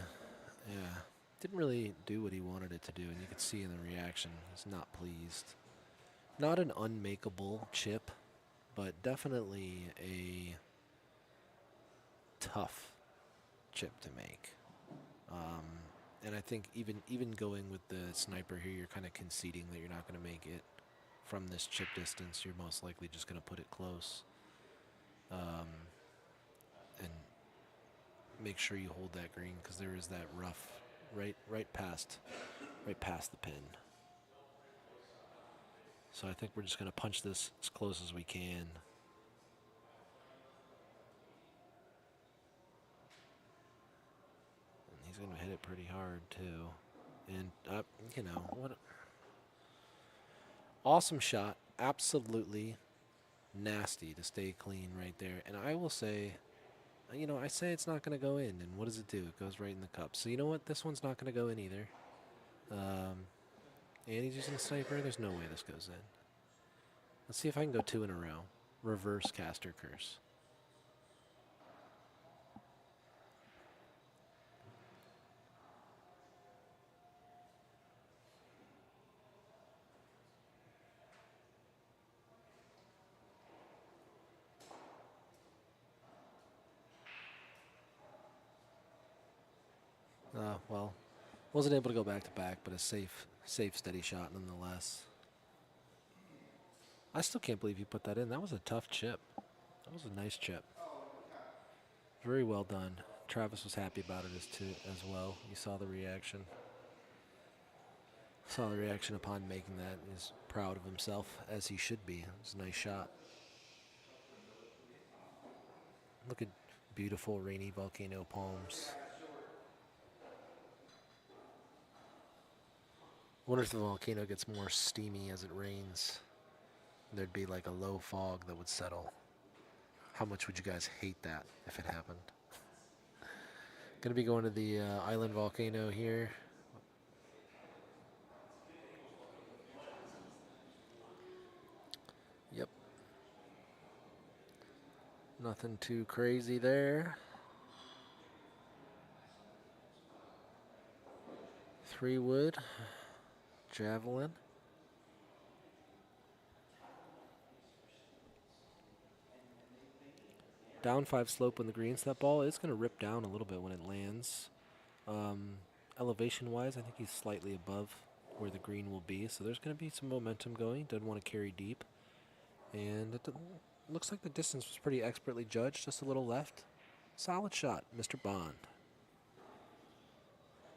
do what he wanted it to do, and you could see in the reaction, he's not pleased. Not an unmakeable chip, but definitely a tough chip to make. And I think even going with the sniper here, you're kind of conceding that you're not going to make it from this chip distance. You're most likely just going to put it close. And make sure you hold that green, because there is that rough right past the pin. So I think we're just going to punch this as close as we can. And he's going to hit it pretty hard too. And what awesome shot. Absolutely nasty to stay clean right there. And I will say, I say it's not going to go in, and what does it do? It goes right in the cup. So you know what? This one's not going to go in either. And he's using a sniper. There's no way this goes in. Let's see if I can go 2 in a row. Reverse caster curse. well, wasn't able to go back to back, but a safe, steady shot nonetheless. I still can't believe he put that in. That was a tough chip. That was a nice chip. Very well done. Travis was happy about it as well. You saw the reaction. Saw the reaction upon making that. He's proud of himself, as he should be. It was a nice shot. Look at beautiful rainy Volcano Palms. Wonder if the volcano gets more steamy as it rains. There'd be like a low fog that would settle. How much would you guys hate that if it happened? Gonna be going to the island volcano here. Yep. Nothing too crazy there. 3-wood. Javelin. Down 5 slope on the greens. That ball is going to rip down a little bit when it lands. Elevation-wise, I think he's slightly above where the green will be. So there's going to be some momentum going. Doesn't want to carry deep. And it looks like the distance was pretty expertly judged. Just a little left. Solid shot, Mr. Bond.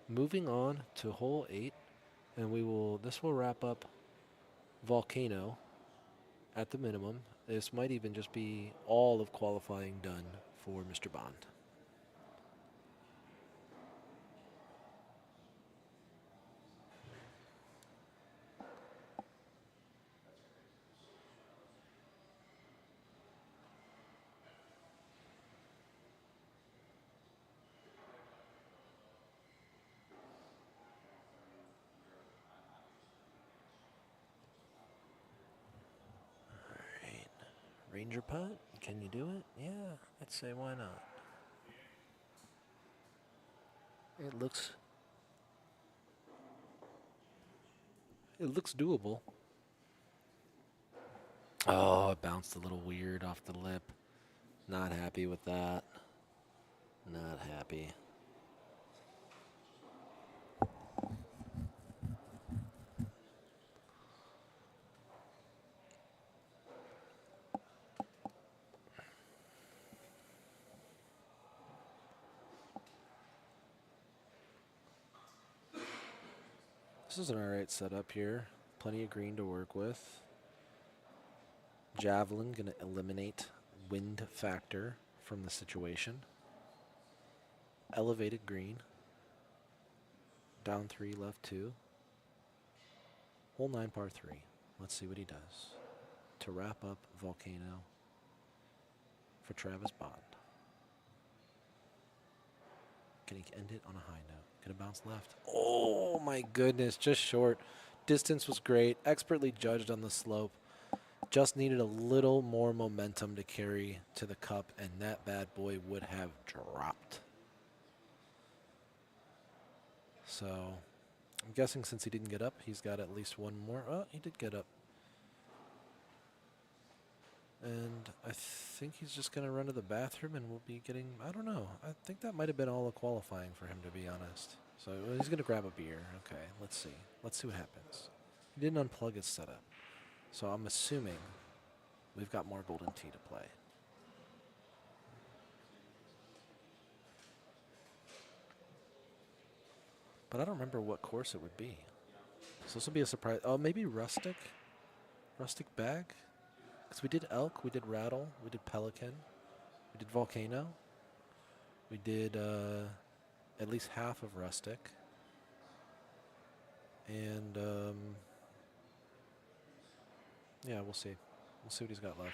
Moving on to hole 8. And this will wrap up Volcano at the minimum. This might even just be all of qualifying done for Mr. Bond. Ranger putt? Can you do it? Yeah, I'd say why not. It looks doable. Oh, it bounced a little weird off the lip. Not happy with that. Not happy. This is an alright setup here. Plenty of green to work with. Javelin going to eliminate wind factor from the situation. Elevated green. Down 3, left 2. Hole 9, par 3. Let's see what he does to wrap up Volcano for Travis Bond. Can he end it on a high note? Gonna bounce left. Oh my goodness, just short. Distance was great. Expertly judged on the slope. Just needed a little more momentum to carry to the cup, and that bad boy would have dropped. So, I'm guessing since he didn't get up, he's got at least one more. Oh, he did get up. And I think he's just going to run to the bathroom and we'll be getting, I don't know. I think that might have been all the qualifying for him, to be honest. So he's going to grab a beer. Okay, let's see. Let's see what happens. He didn't unplug his setup. So I'm assuming we've got more golden tee to play. But I don't remember what course it would be. So this will be a surprise. Oh, maybe Rustic? Rustic bag? Because we did Elk, we did Rattle, we did Pelican, we did Volcano. We did at least half of Rustic. And yeah, we'll see. We'll see what he's got left.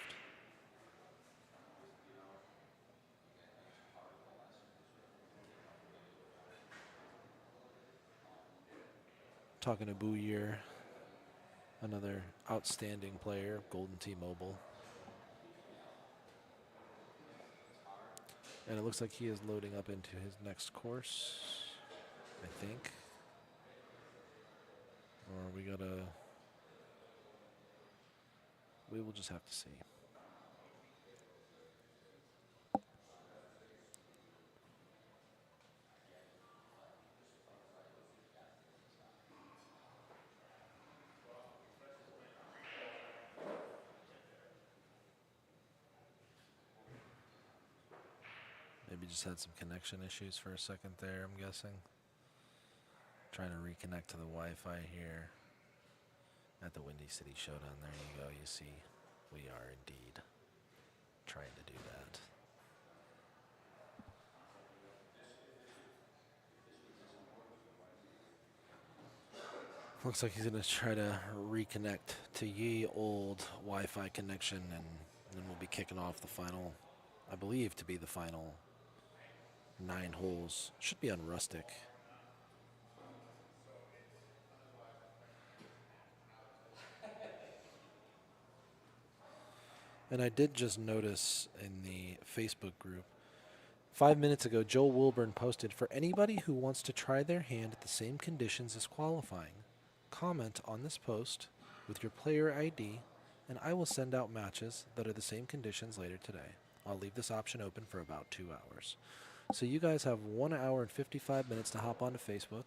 Talking to Booyer, another outstanding player of Golden Tee Mobile. And it looks like he is loading up into his next course, I think. Or we will just have to see. just had some connection issues for a second there, I'm guessing. Trying to reconnect to the Wi-Fi here at the Windy City Showdown. There you go. You see, we are indeed trying to do that. Looks like he's going to try to reconnect to ye old Wi-Fi connection, and then we'll be kicking off the final, I believe to be the final 9 holes. Should be on Rustic. And I did just notice in the Facebook group, 5 minutes ago, Joel Wilburn posted, for anybody who wants to try their hand at the same conditions as qualifying, comment on this post with your player ID, and I will send out matches that are the same conditions later today. I'll leave this option open for about 2 hours. So you guys have 1 hour and 55 minutes to hop onto Facebook,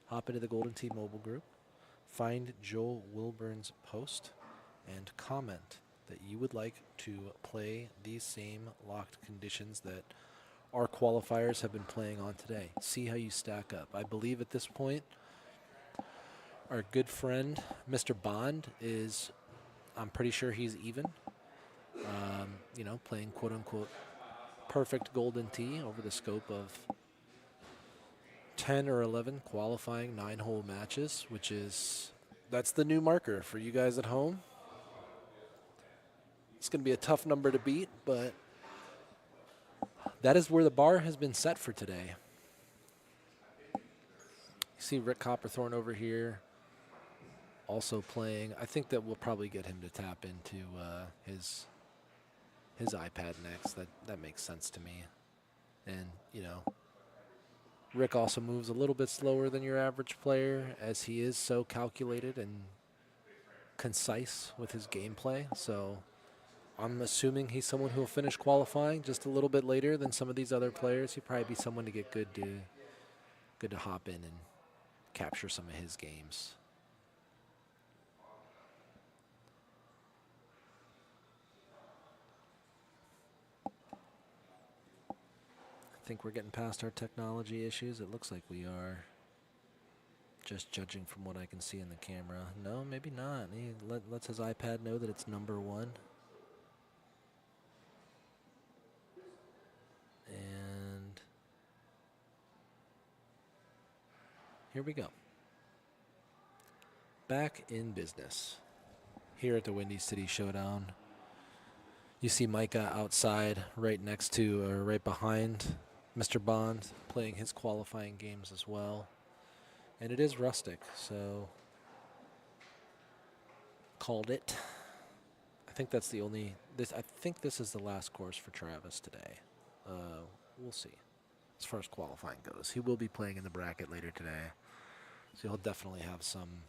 hop into the Golden Tee mobile group, find Joel Wilburn's post, and comment that you would like to play these same locked conditions that our qualifiers have been playing on today. See how you stack up. I believe at this point, our good friend, Mr. Bond, is, I'm pretty sure he's even, you know, playing quote-unquote perfect Golden Tee over the scope of 10 or 11 qualifying 9-hole matches, which is, that's the new marker for you guys at home. It's going to be a tough number to beat, but that is where the bar has been set for today. You see Rick Copperthorne over here also playing. I think that we'll probably get him to tap into his iPad next. That makes sense to me. And, you know, Rick also moves a little bit slower than your average player, as he is so calculated and concise with his gameplay. So I'm assuming he's someone who will finish qualifying just a little bit later than some of these other players. He'd probably be someone to get good to hop in and capture some of his games. I think we're getting past our technology issues. It looks like we are, just judging from what I can see in the camera. No, maybe not. He lets his iPad know that it's number 1. And here we go. Back in business here at the Windy City Showdown. You see Micah outside right next to, or right behind Mr. Bond, playing his qualifying games as well. And it is Rustic, so called it. I think that's the only, I think this is the last course for Travis today. We'll see as far as qualifying goes. He will be playing in the bracket later today, so he'll definitely have some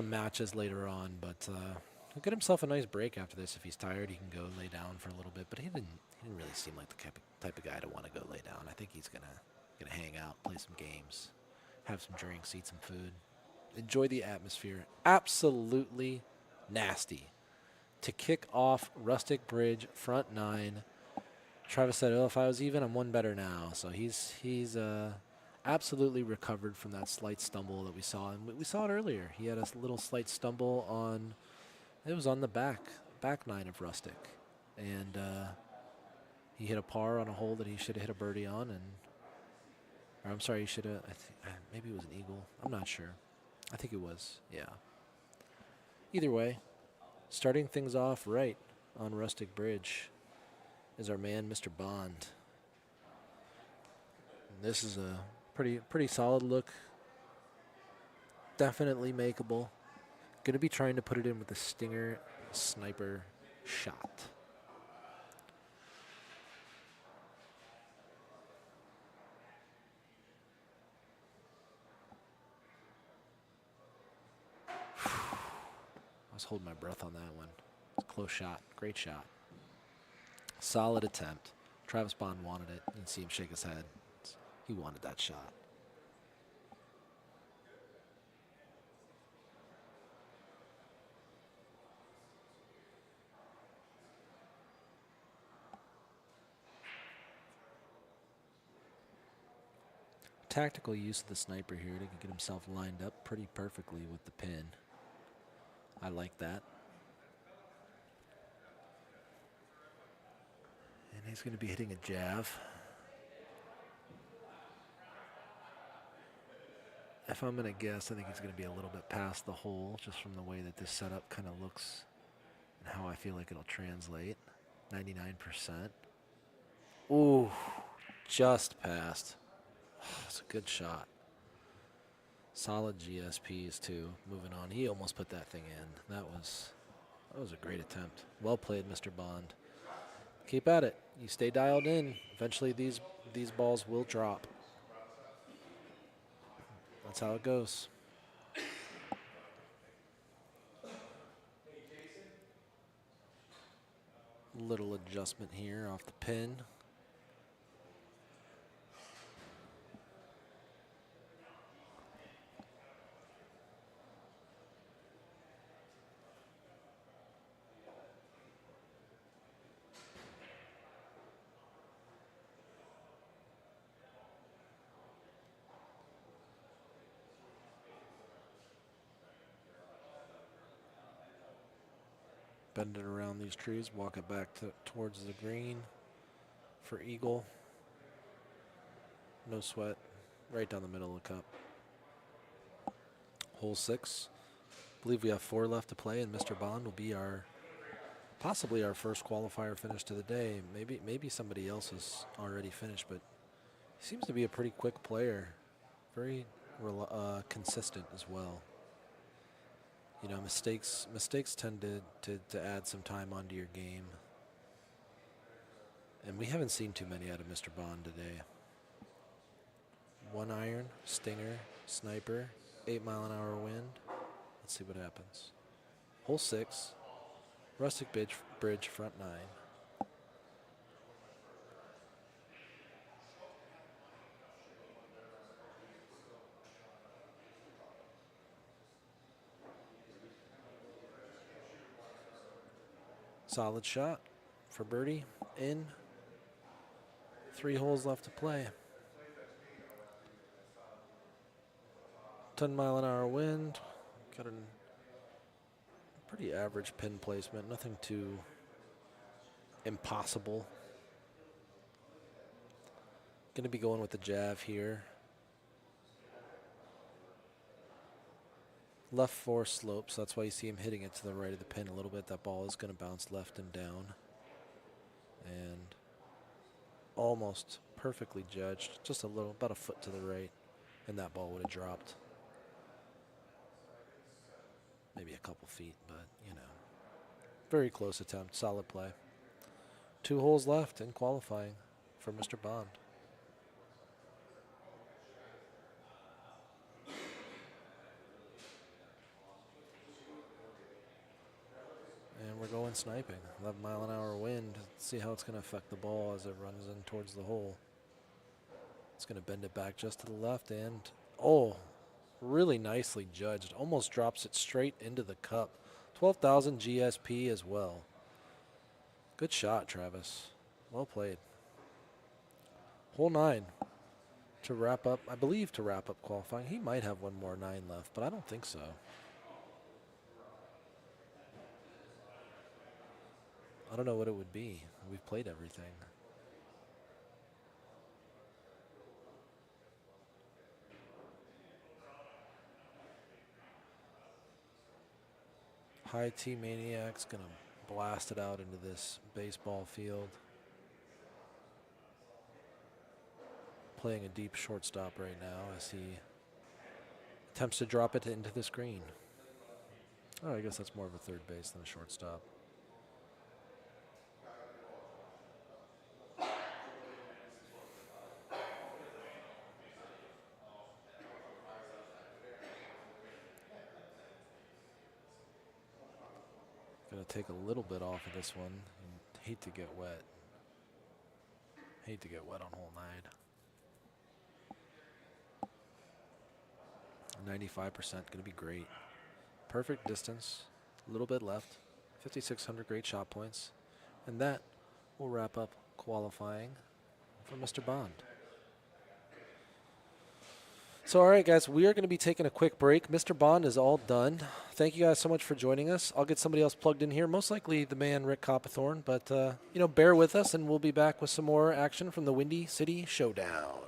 matches later on, but he'll get himself a nice break after this. If he's tired, he can go lay down for a little bit, but he didn't really seem like the type of guy to want to go lay down. I think he's gonna hang out, play some games, have some drinks, eat some food, enjoy the atmosphere. Absolutely nasty to kick off Rustic Bridge front 9. Travis said, "Oh, if I was even, I'm one better now." So he's absolutely recovered from that slight stumble that we saw, and we saw it earlier. He had a little slight stumble on, it was on the back 9 of Rustic, and he hit a par on a hole that he should have hit a birdie on, or I'm sorry, he should have. Maybe it was an eagle. I'm not sure. I think it was. Yeah. Either way, starting things off right on Rustic Bridge is our man, Mr. Bond. And this is a pretty solid look. Definitely makeable. Going to be trying to put it in with a stinger sniper shot. I was holding my breath on that one. It's a close shot. Great shot. Solid attempt. Travis Bond wanted it. You can see him shake his head. He wanted that shot. tactical use of the sniper here to get himself lined up pretty perfectly with the pin. I like that. And he's going to be hitting a jav. If I'm going to guess, I think he's going to be a little bit past the hole just from the way that this setup kind of looks and how I feel like it'll translate. 99%. Ooh, just passed. It's a good shot. Solid GSPs too. Moving on. He almost put that thing in. That was a great attempt. Well played, Mr. Bond. Keep at it. You stay dialed in. Eventually these balls will drop. That's how it goes. Little adjustment here off the pin. Bend it around these trees, walk it back towards the green for eagle. No sweat, right down the middle of the cup. Hole 6. I believe we have 4 left to play, and Mr. Bond will be possibly our first qualifier finish to the day. Maybe somebody else has already finished, but he seems to be a pretty quick player. Very consistent as well. You know, mistakes tend to add some time onto your game. And we haven't seen too many out of Mr. Bond today. 1 iron, stinger, sniper, 8-mile-an-hour wind. Let's see what happens. Hole 6, Rustic Bridge, front 9. Solid shot for birdie. In. 3 holes left to play. 10-mile-an-hour wind. Got a pretty average pin placement. Nothing too impossible. Going to be going with the jav here. Left 4 slopes, that's why you see him hitting it to the right of the pin a little bit. That ball is going to bounce left and down. And almost perfectly judged. Just about a foot to the right. And that ball would have dropped. Maybe a couple feet, but you know. Very close attempt, solid play. 2 holes left in qualifying for Mr. Bond. And we're going sniping. 11-mile-an-hour wind. Let's see how it's going to affect the ball as it runs in towards the hole. It's going to bend it back just to the left and, oh, really nicely judged. Almost drops it straight into the cup. 12,000 GSP as well. Good shot, Travis. Well played. Hole 9 to wrap up, I believe to wrap up qualifying. He might have one more 9 left, but I don't think so. I don't know what it would be. We've played everything. High T Maniac's gonna blast it out into this baseball field. Playing a deep shortstop right now as he attempts to drop it into the screen. Oh, I guess that's more of a third base than a shortstop. Gonna take a little bit off of this one. Hate to get wet. Hate to get wet on hole 9. 95% gonna be great. Perfect distance. A little bit left. 5,600 great shot points. And that will wrap up qualifying for Mr. Bond. So, all right, guys, we are going to be taking a quick break. Mr. Bond is all done. Thank you guys so much for joining us. I'll get somebody else plugged in here, most likely the man Rick Coppathorn, but bear with us, and we'll be back with some more action from the Windy City Showdown.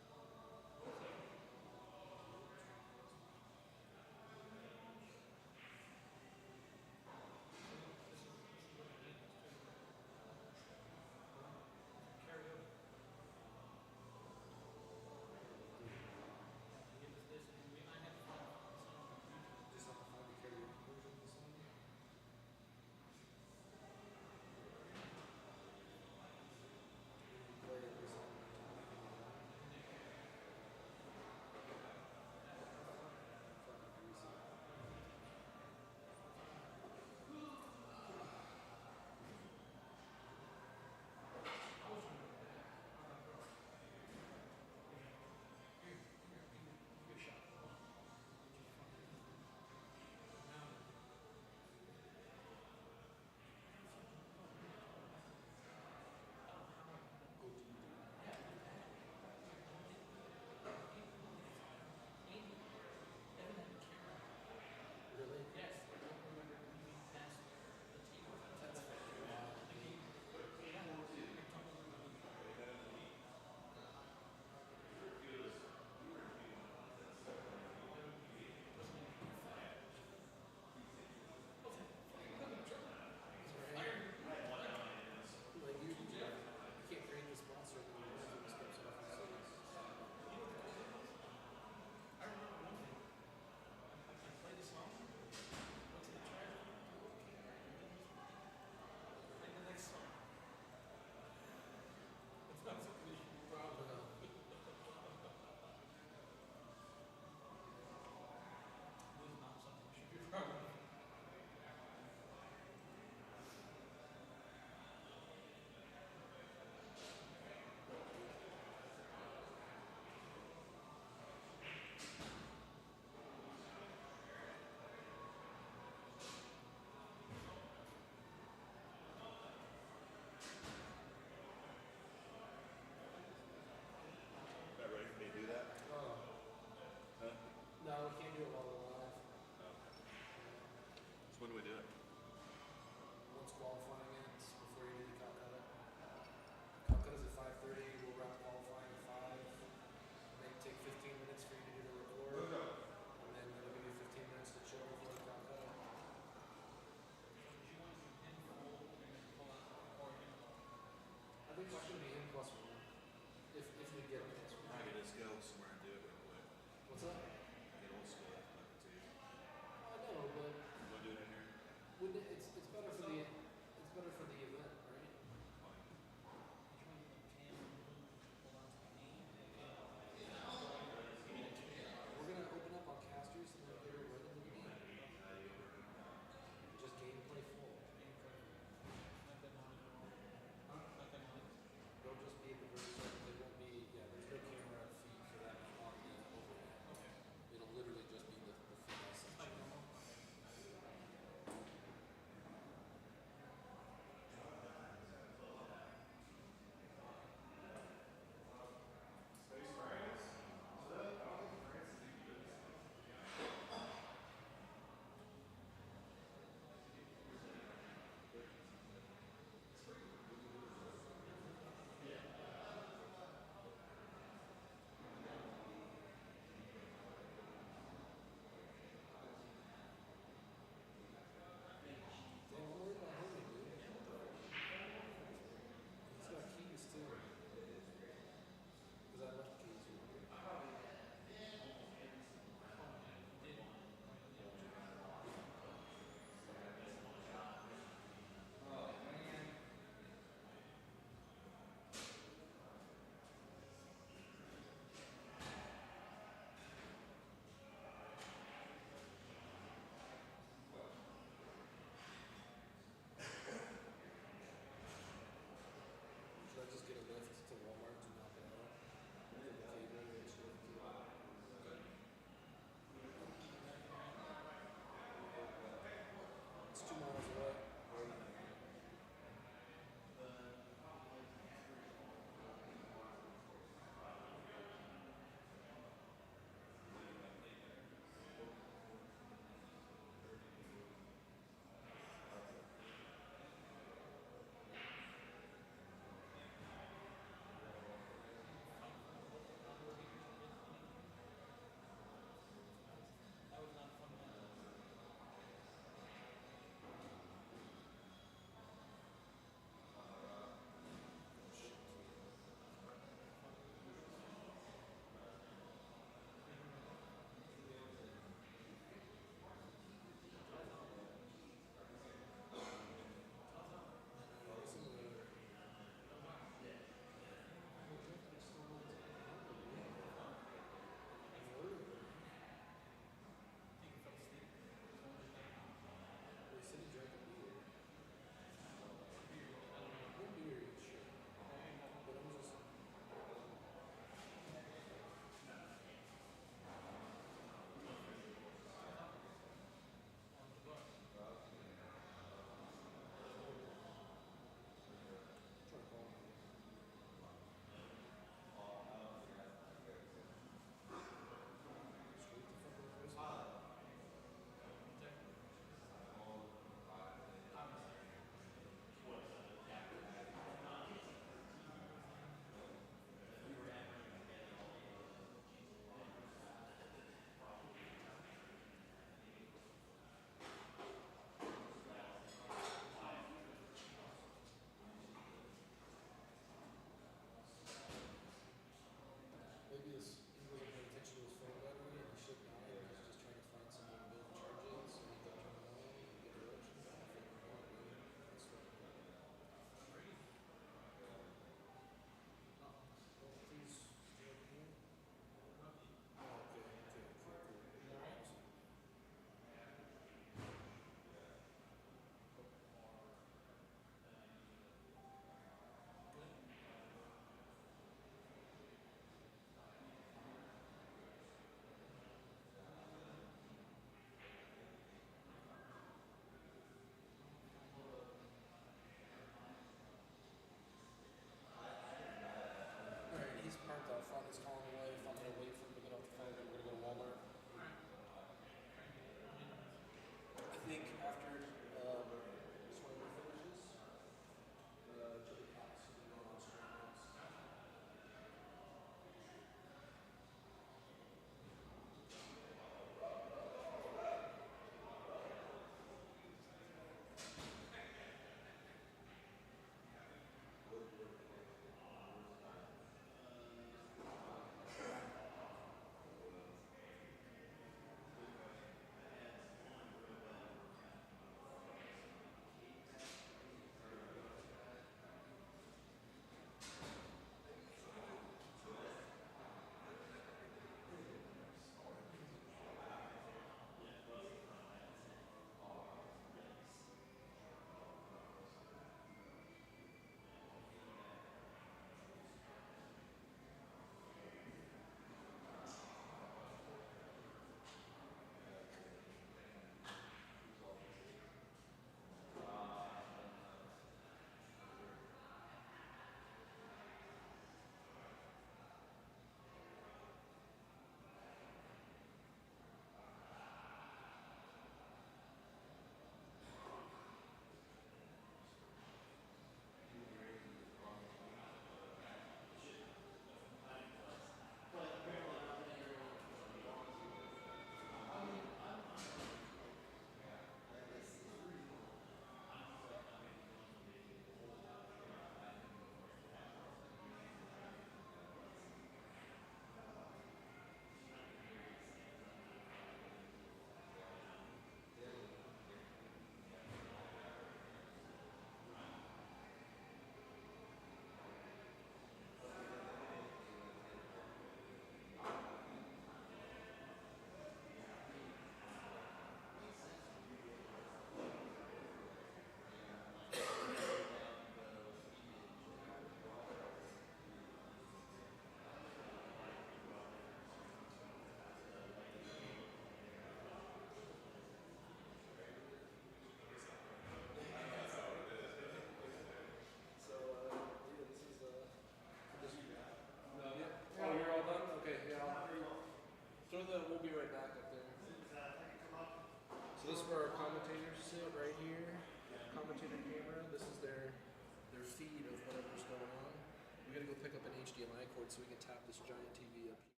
go pick up an HDMI cord so we can tap this giant TV up here.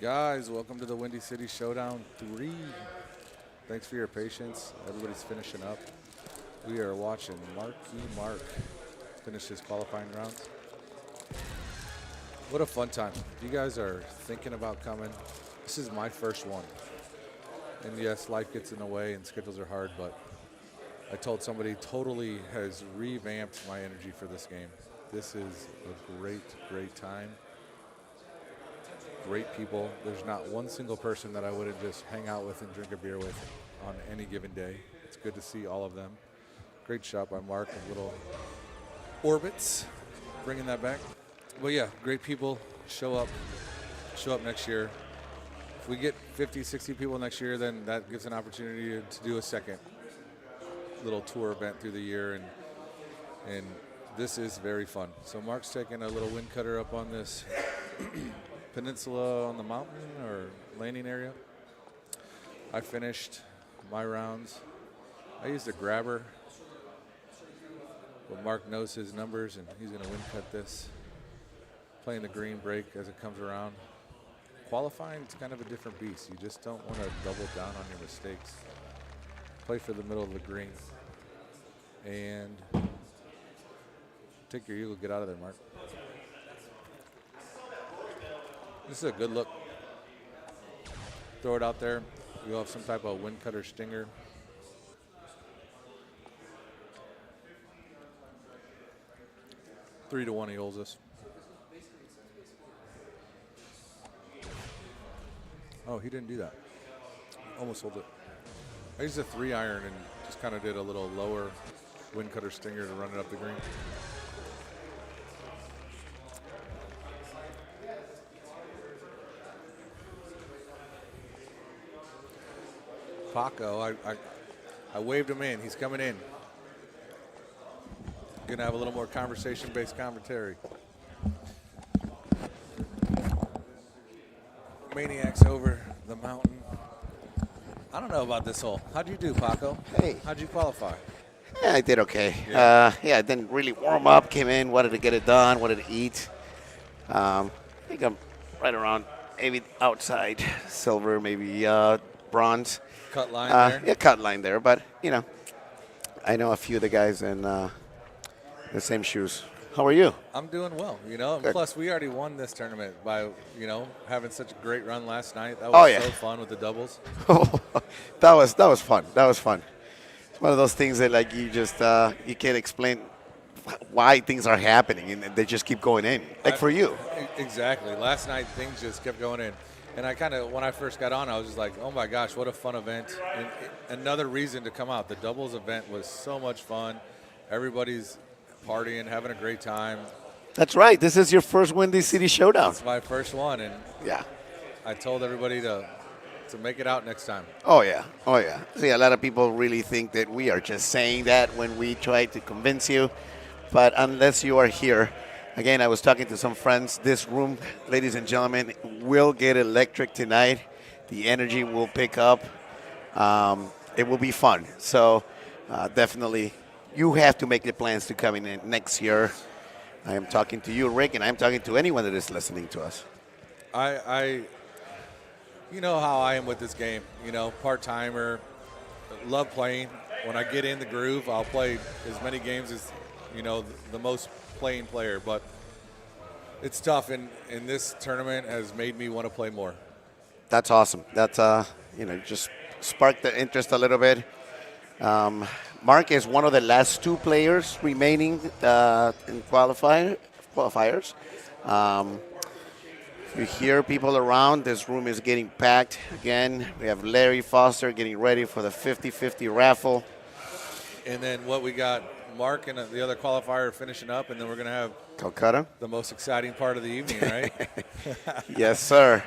Guys, welcome to the Windy City Showdown 3. Thanks for your patience. Everybody's finishing up. We are watching Mark finish his qualifying rounds. What a fun time. If you guys are thinking about coming, this is my first one. And yes, life gets in the way and schedules are hard, but I told somebody totally has revamped my energy for this game. This is a great time. Great people. There's not one single person that I wouldn't just hang out with and drink a beer with on any given day. It's good to see all of them. Great shot by Mark and little orbits, bringing that back. But yeah, great people. Show up next year. If we get 50, 60 people next year, then that gives an opportunity to do a second little tour event through the year, and this is very fun. So Mark's taking a little wind cutter up on this peninsula on the mountain or landing area. I finished my rounds. I used a grabber, but Mark knows his numbers and he's gonna wind cut this. Playing the green break as it comes around. Qualifying is kind of a different beast. You just don't want to double down on your mistakes. Play for the middle of the green. And take your eagle, get out of there, Mark. This is a good look. Throw it out there. You'll have some type of wind cutter stinger. Three to 1 he holds us. Oh, he didn't do that. Almost hold it. I used a 3-iron and just kind of did a little lower wind cutter stinger to run it up the green. Paco, I waved him in. He's coming in. Gonna have a little more conversation-based commentary. Maniacs over the mountain. I don't know about this hole. How'd you do, Paco? Hey. How'd you qualify? Yeah, I did okay. Yeah. I didn't really warm up. Came in, wanted to get it done, wanted to eat. I think I'm right around maybe outside silver, maybe bronze. Cut line there? Yeah, cut line there. But, I know a few of the guys in the same shoes. How are you? I'm doing well, And Good. plus, we already won this tournament by, having such a great run last night. That was Oh, yeah. so fun with the doubles. that was fun. That was fun. It's one of those things that you just you can't explain why things are happening, and they just keep going in. Like for you. Exactly. Last night, things just kept going in. And when I first got on, I was just like, oh my gosh, what a fun event. And another reason to come out. The doubles event was so much fun. Everybody's partying, having a great time. That's right. This is your first Windy City Showdown. It's my first one, and Yeah. I told everybody to make it out next time. Oh, yeah. Oh, yeah. See, a lot of people really think that we are just saying that when we try to convince you. But unless you are here, again, I was talking to some friends. This room, ladies and gentlemen, will get electric tonight. The energy will pick up. It will be fun. So definitely, you have to make the plans to come in next year. I am talking to you, Rick, and I'm talking to anyone that is listening to us. You know how I am with this game. Part-timer, love playing. When I get in the groove, I'll play as many games as, the most playing player. But it's tough, and this tournament has made me want to play more. That's awesome. That's, just sparked the interest a little bit. Mark is one of the last two players remaining in qualifiers. You hear people around. This room is getting packed. Again, we have Larry Foster getting ready for the 50-50 raffle. And then we got Mark and the other qualifier finishing up, and then we're going to have Calcutta. the most exciting part of the evening, right? Yes, sir.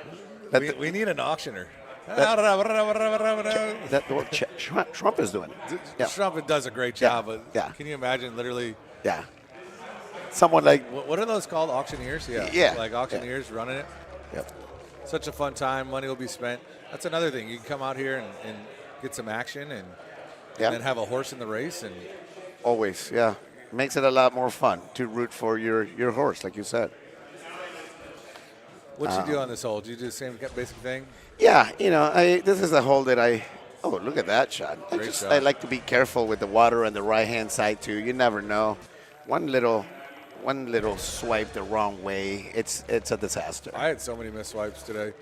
we need an auctioner. That's what Trump is doing. Yeah. Trump does a great job, Yeah. but Yeah. can you imagine literally Yeah. Someone like. what are those called? Auctioneers? Yeah. Like auctioneers running it. Yep. Such a fun time. Money will be spent. That's another thing. You can come out here and get some action and then have a horse in the race. And Always, yeah. Makes it a lot more fun to root for your horse, like you said. What'd you do on this hole? Did you do the same basic thing? Yeah, this is a hole that oh, look at that shot. Great shot. I like to be careful with the water on the right-hand side, too. You never know. One little swipe the wrong way, it's a disaster. I had so many missed swipes today.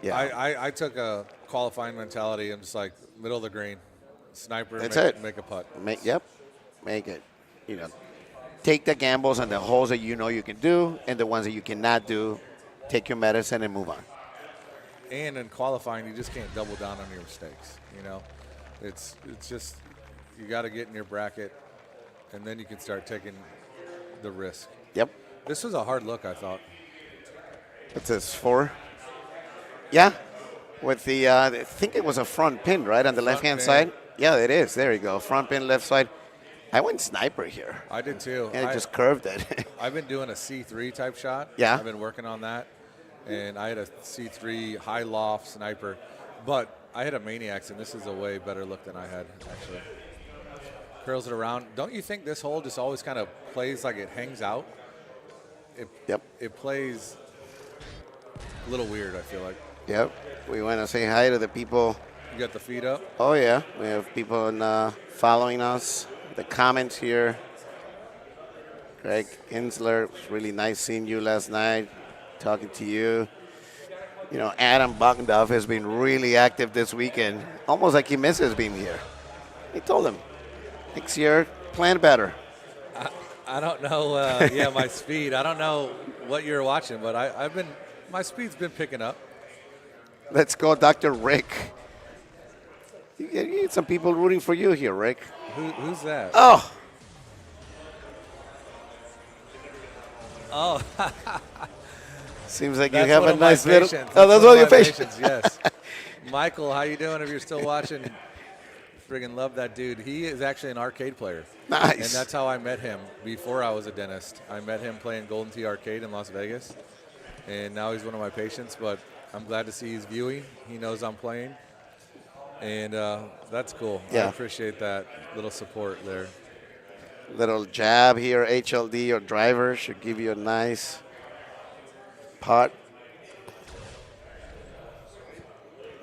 Yeah. I took a qualifying mentality. I'm just like, middle of the green, sniper, That's make, it. make a putt. Make it. Take the gambles on the holes that you know you can do, and the ones that you cannot do, take your medicine and move on. And in qualifying, you just can't double down on your mistakes. It's just you got to get in your bracket, and then you can start taking the risk. Yep. This was a hard look, I thought. What's this, 4? Yeah. With the, I think it was a front pin, right, on the left-hand pin. side? Yeah, it is. There you go. Front pin, left side. I went sniper here. I did too. And it just curved it. I've been doing a C3 type shot. Yeah. I've been working on that. And I had a C3 high loft sniper. But I had a Maniacs, and this is a way better look than I had, actually. Curls it around. Don't you think this hole just always kind of plays like it hangs out? Yep. It plays a little weird, I feel like. Yep. We want to say hi to the people. You got the feet up? Oh, yeah. We have people following us. The comments here. Greg Insler, it was really nice seeing you last night, talking to you. Adam Buckendorf has been really active this weekend, almost like he misses being here. I told him, next year, plan better. I don't know, my speed. I don't know what you're watching, but my speed's been picking up. Let's go, Dr. Rick. You get some people rooting for you here, Rick. Who's that? Oh. Oh. Seems like That's you have one a of my nice little. patients. Oh, that's one of your patients. Yes. Michael, how you doing? If you're still watching, friggin' love that dude. He is actually an arcade player. Nice. And that's how I met him before I was a dentist. I met him playing Golden Tee Arcade in Las Vegas, and now he's one of my patients. But I'm glad to see he's viewing. He knows I'm playing, and that's cool. Yeah. I appreciate that little support there. Little jab here, HLD or driver should give you a nice putt.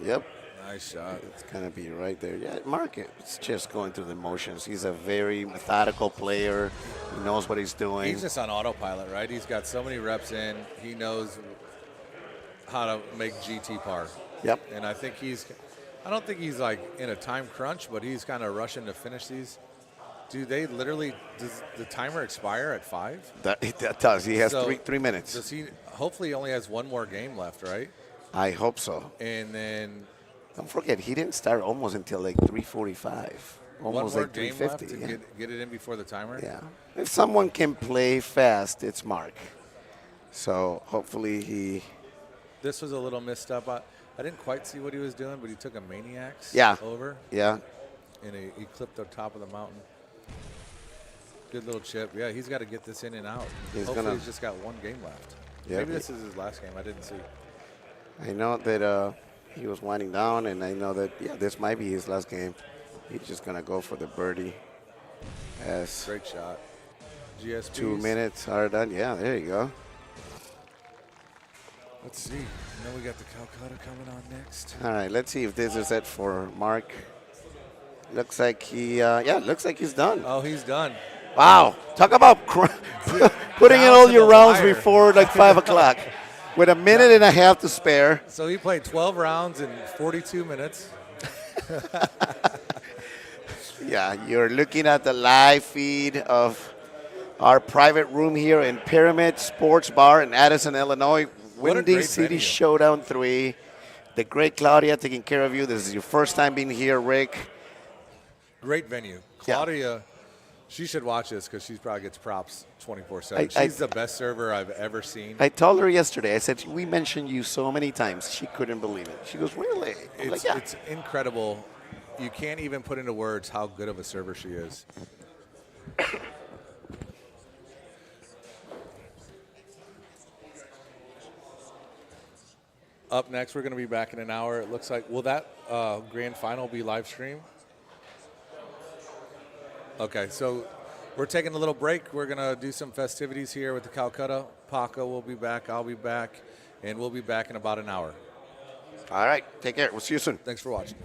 Yep. Nice shot. It's going to be right there. Yeah, Mark is just going through the motions. He's a very methodical player. He knows what he's doing. He's just on autopilot, right? He's got so many reps in. He knows how to make GT par. Yep. And I don't think he's like in a time crunch, but he's kind of rushing to finish these. Does the timer expire at 5? That does. He has So, 3 minutes. Does he? Hopefully, he only has one more game left, right? I hope so. And then Don't forget, he didn't start almost until like 3:45. one Almost more like game left 3:50. to Yeah. get it in before the timer. Yeah. If someone can play fast, it's Mark. So hopefully he. This was a little missed up. I didn't quite see what he was doing, but he took a Maniacs over, Yeah. and he clipped the top of the mountain. Good little chip. Yeah, he's got to get this in and out. Hopefully he's just got one game left. Yeah, Maybe this is his last game. I didn't see. I know that he was winding down, and I know that, this might be his last game. He's just going to go for the birdie. As Great shot. GSP. 2 minutes are done. Yeah, there you go. Let's see. And then we got the Calcutta coming on next. All right, let's see if this is it for Mark. Looks like looks like he's done. Oh, he's done. Wow. Talk about putting in Down all to your the rounds wire. before like 5 o'clock. With a minute and a half to spare. So he played 12 rounds in 42 minutes. Yeah, you're looking at the live feed of our private room here in Pyramid Sports Bar in Addison, Illinois. What a Windy great City venue. Showdown 3. The great Claudia taking care of you. This is your first time being here, Rick. Great venue. Claudia, she should watch this because she probably gets props 24/7. I- She's the best server I've ever seen. I told her yesterday, I said, we mentioned you so many times. She couldn't believe it. She goes, really? I'm like, yeah. It's incredible. You can't even put into words how good of a server she is. Up next, we're going to be back in an hour. It looks like, will that grand final be live streamed? Okay, so we're taking a little break. We're going to do some festivities here with the Calcutta. Paco will be back. I'll be back. and we'll be back in about an hour. All right. Take care. We'll see you soon. Thanks for watching.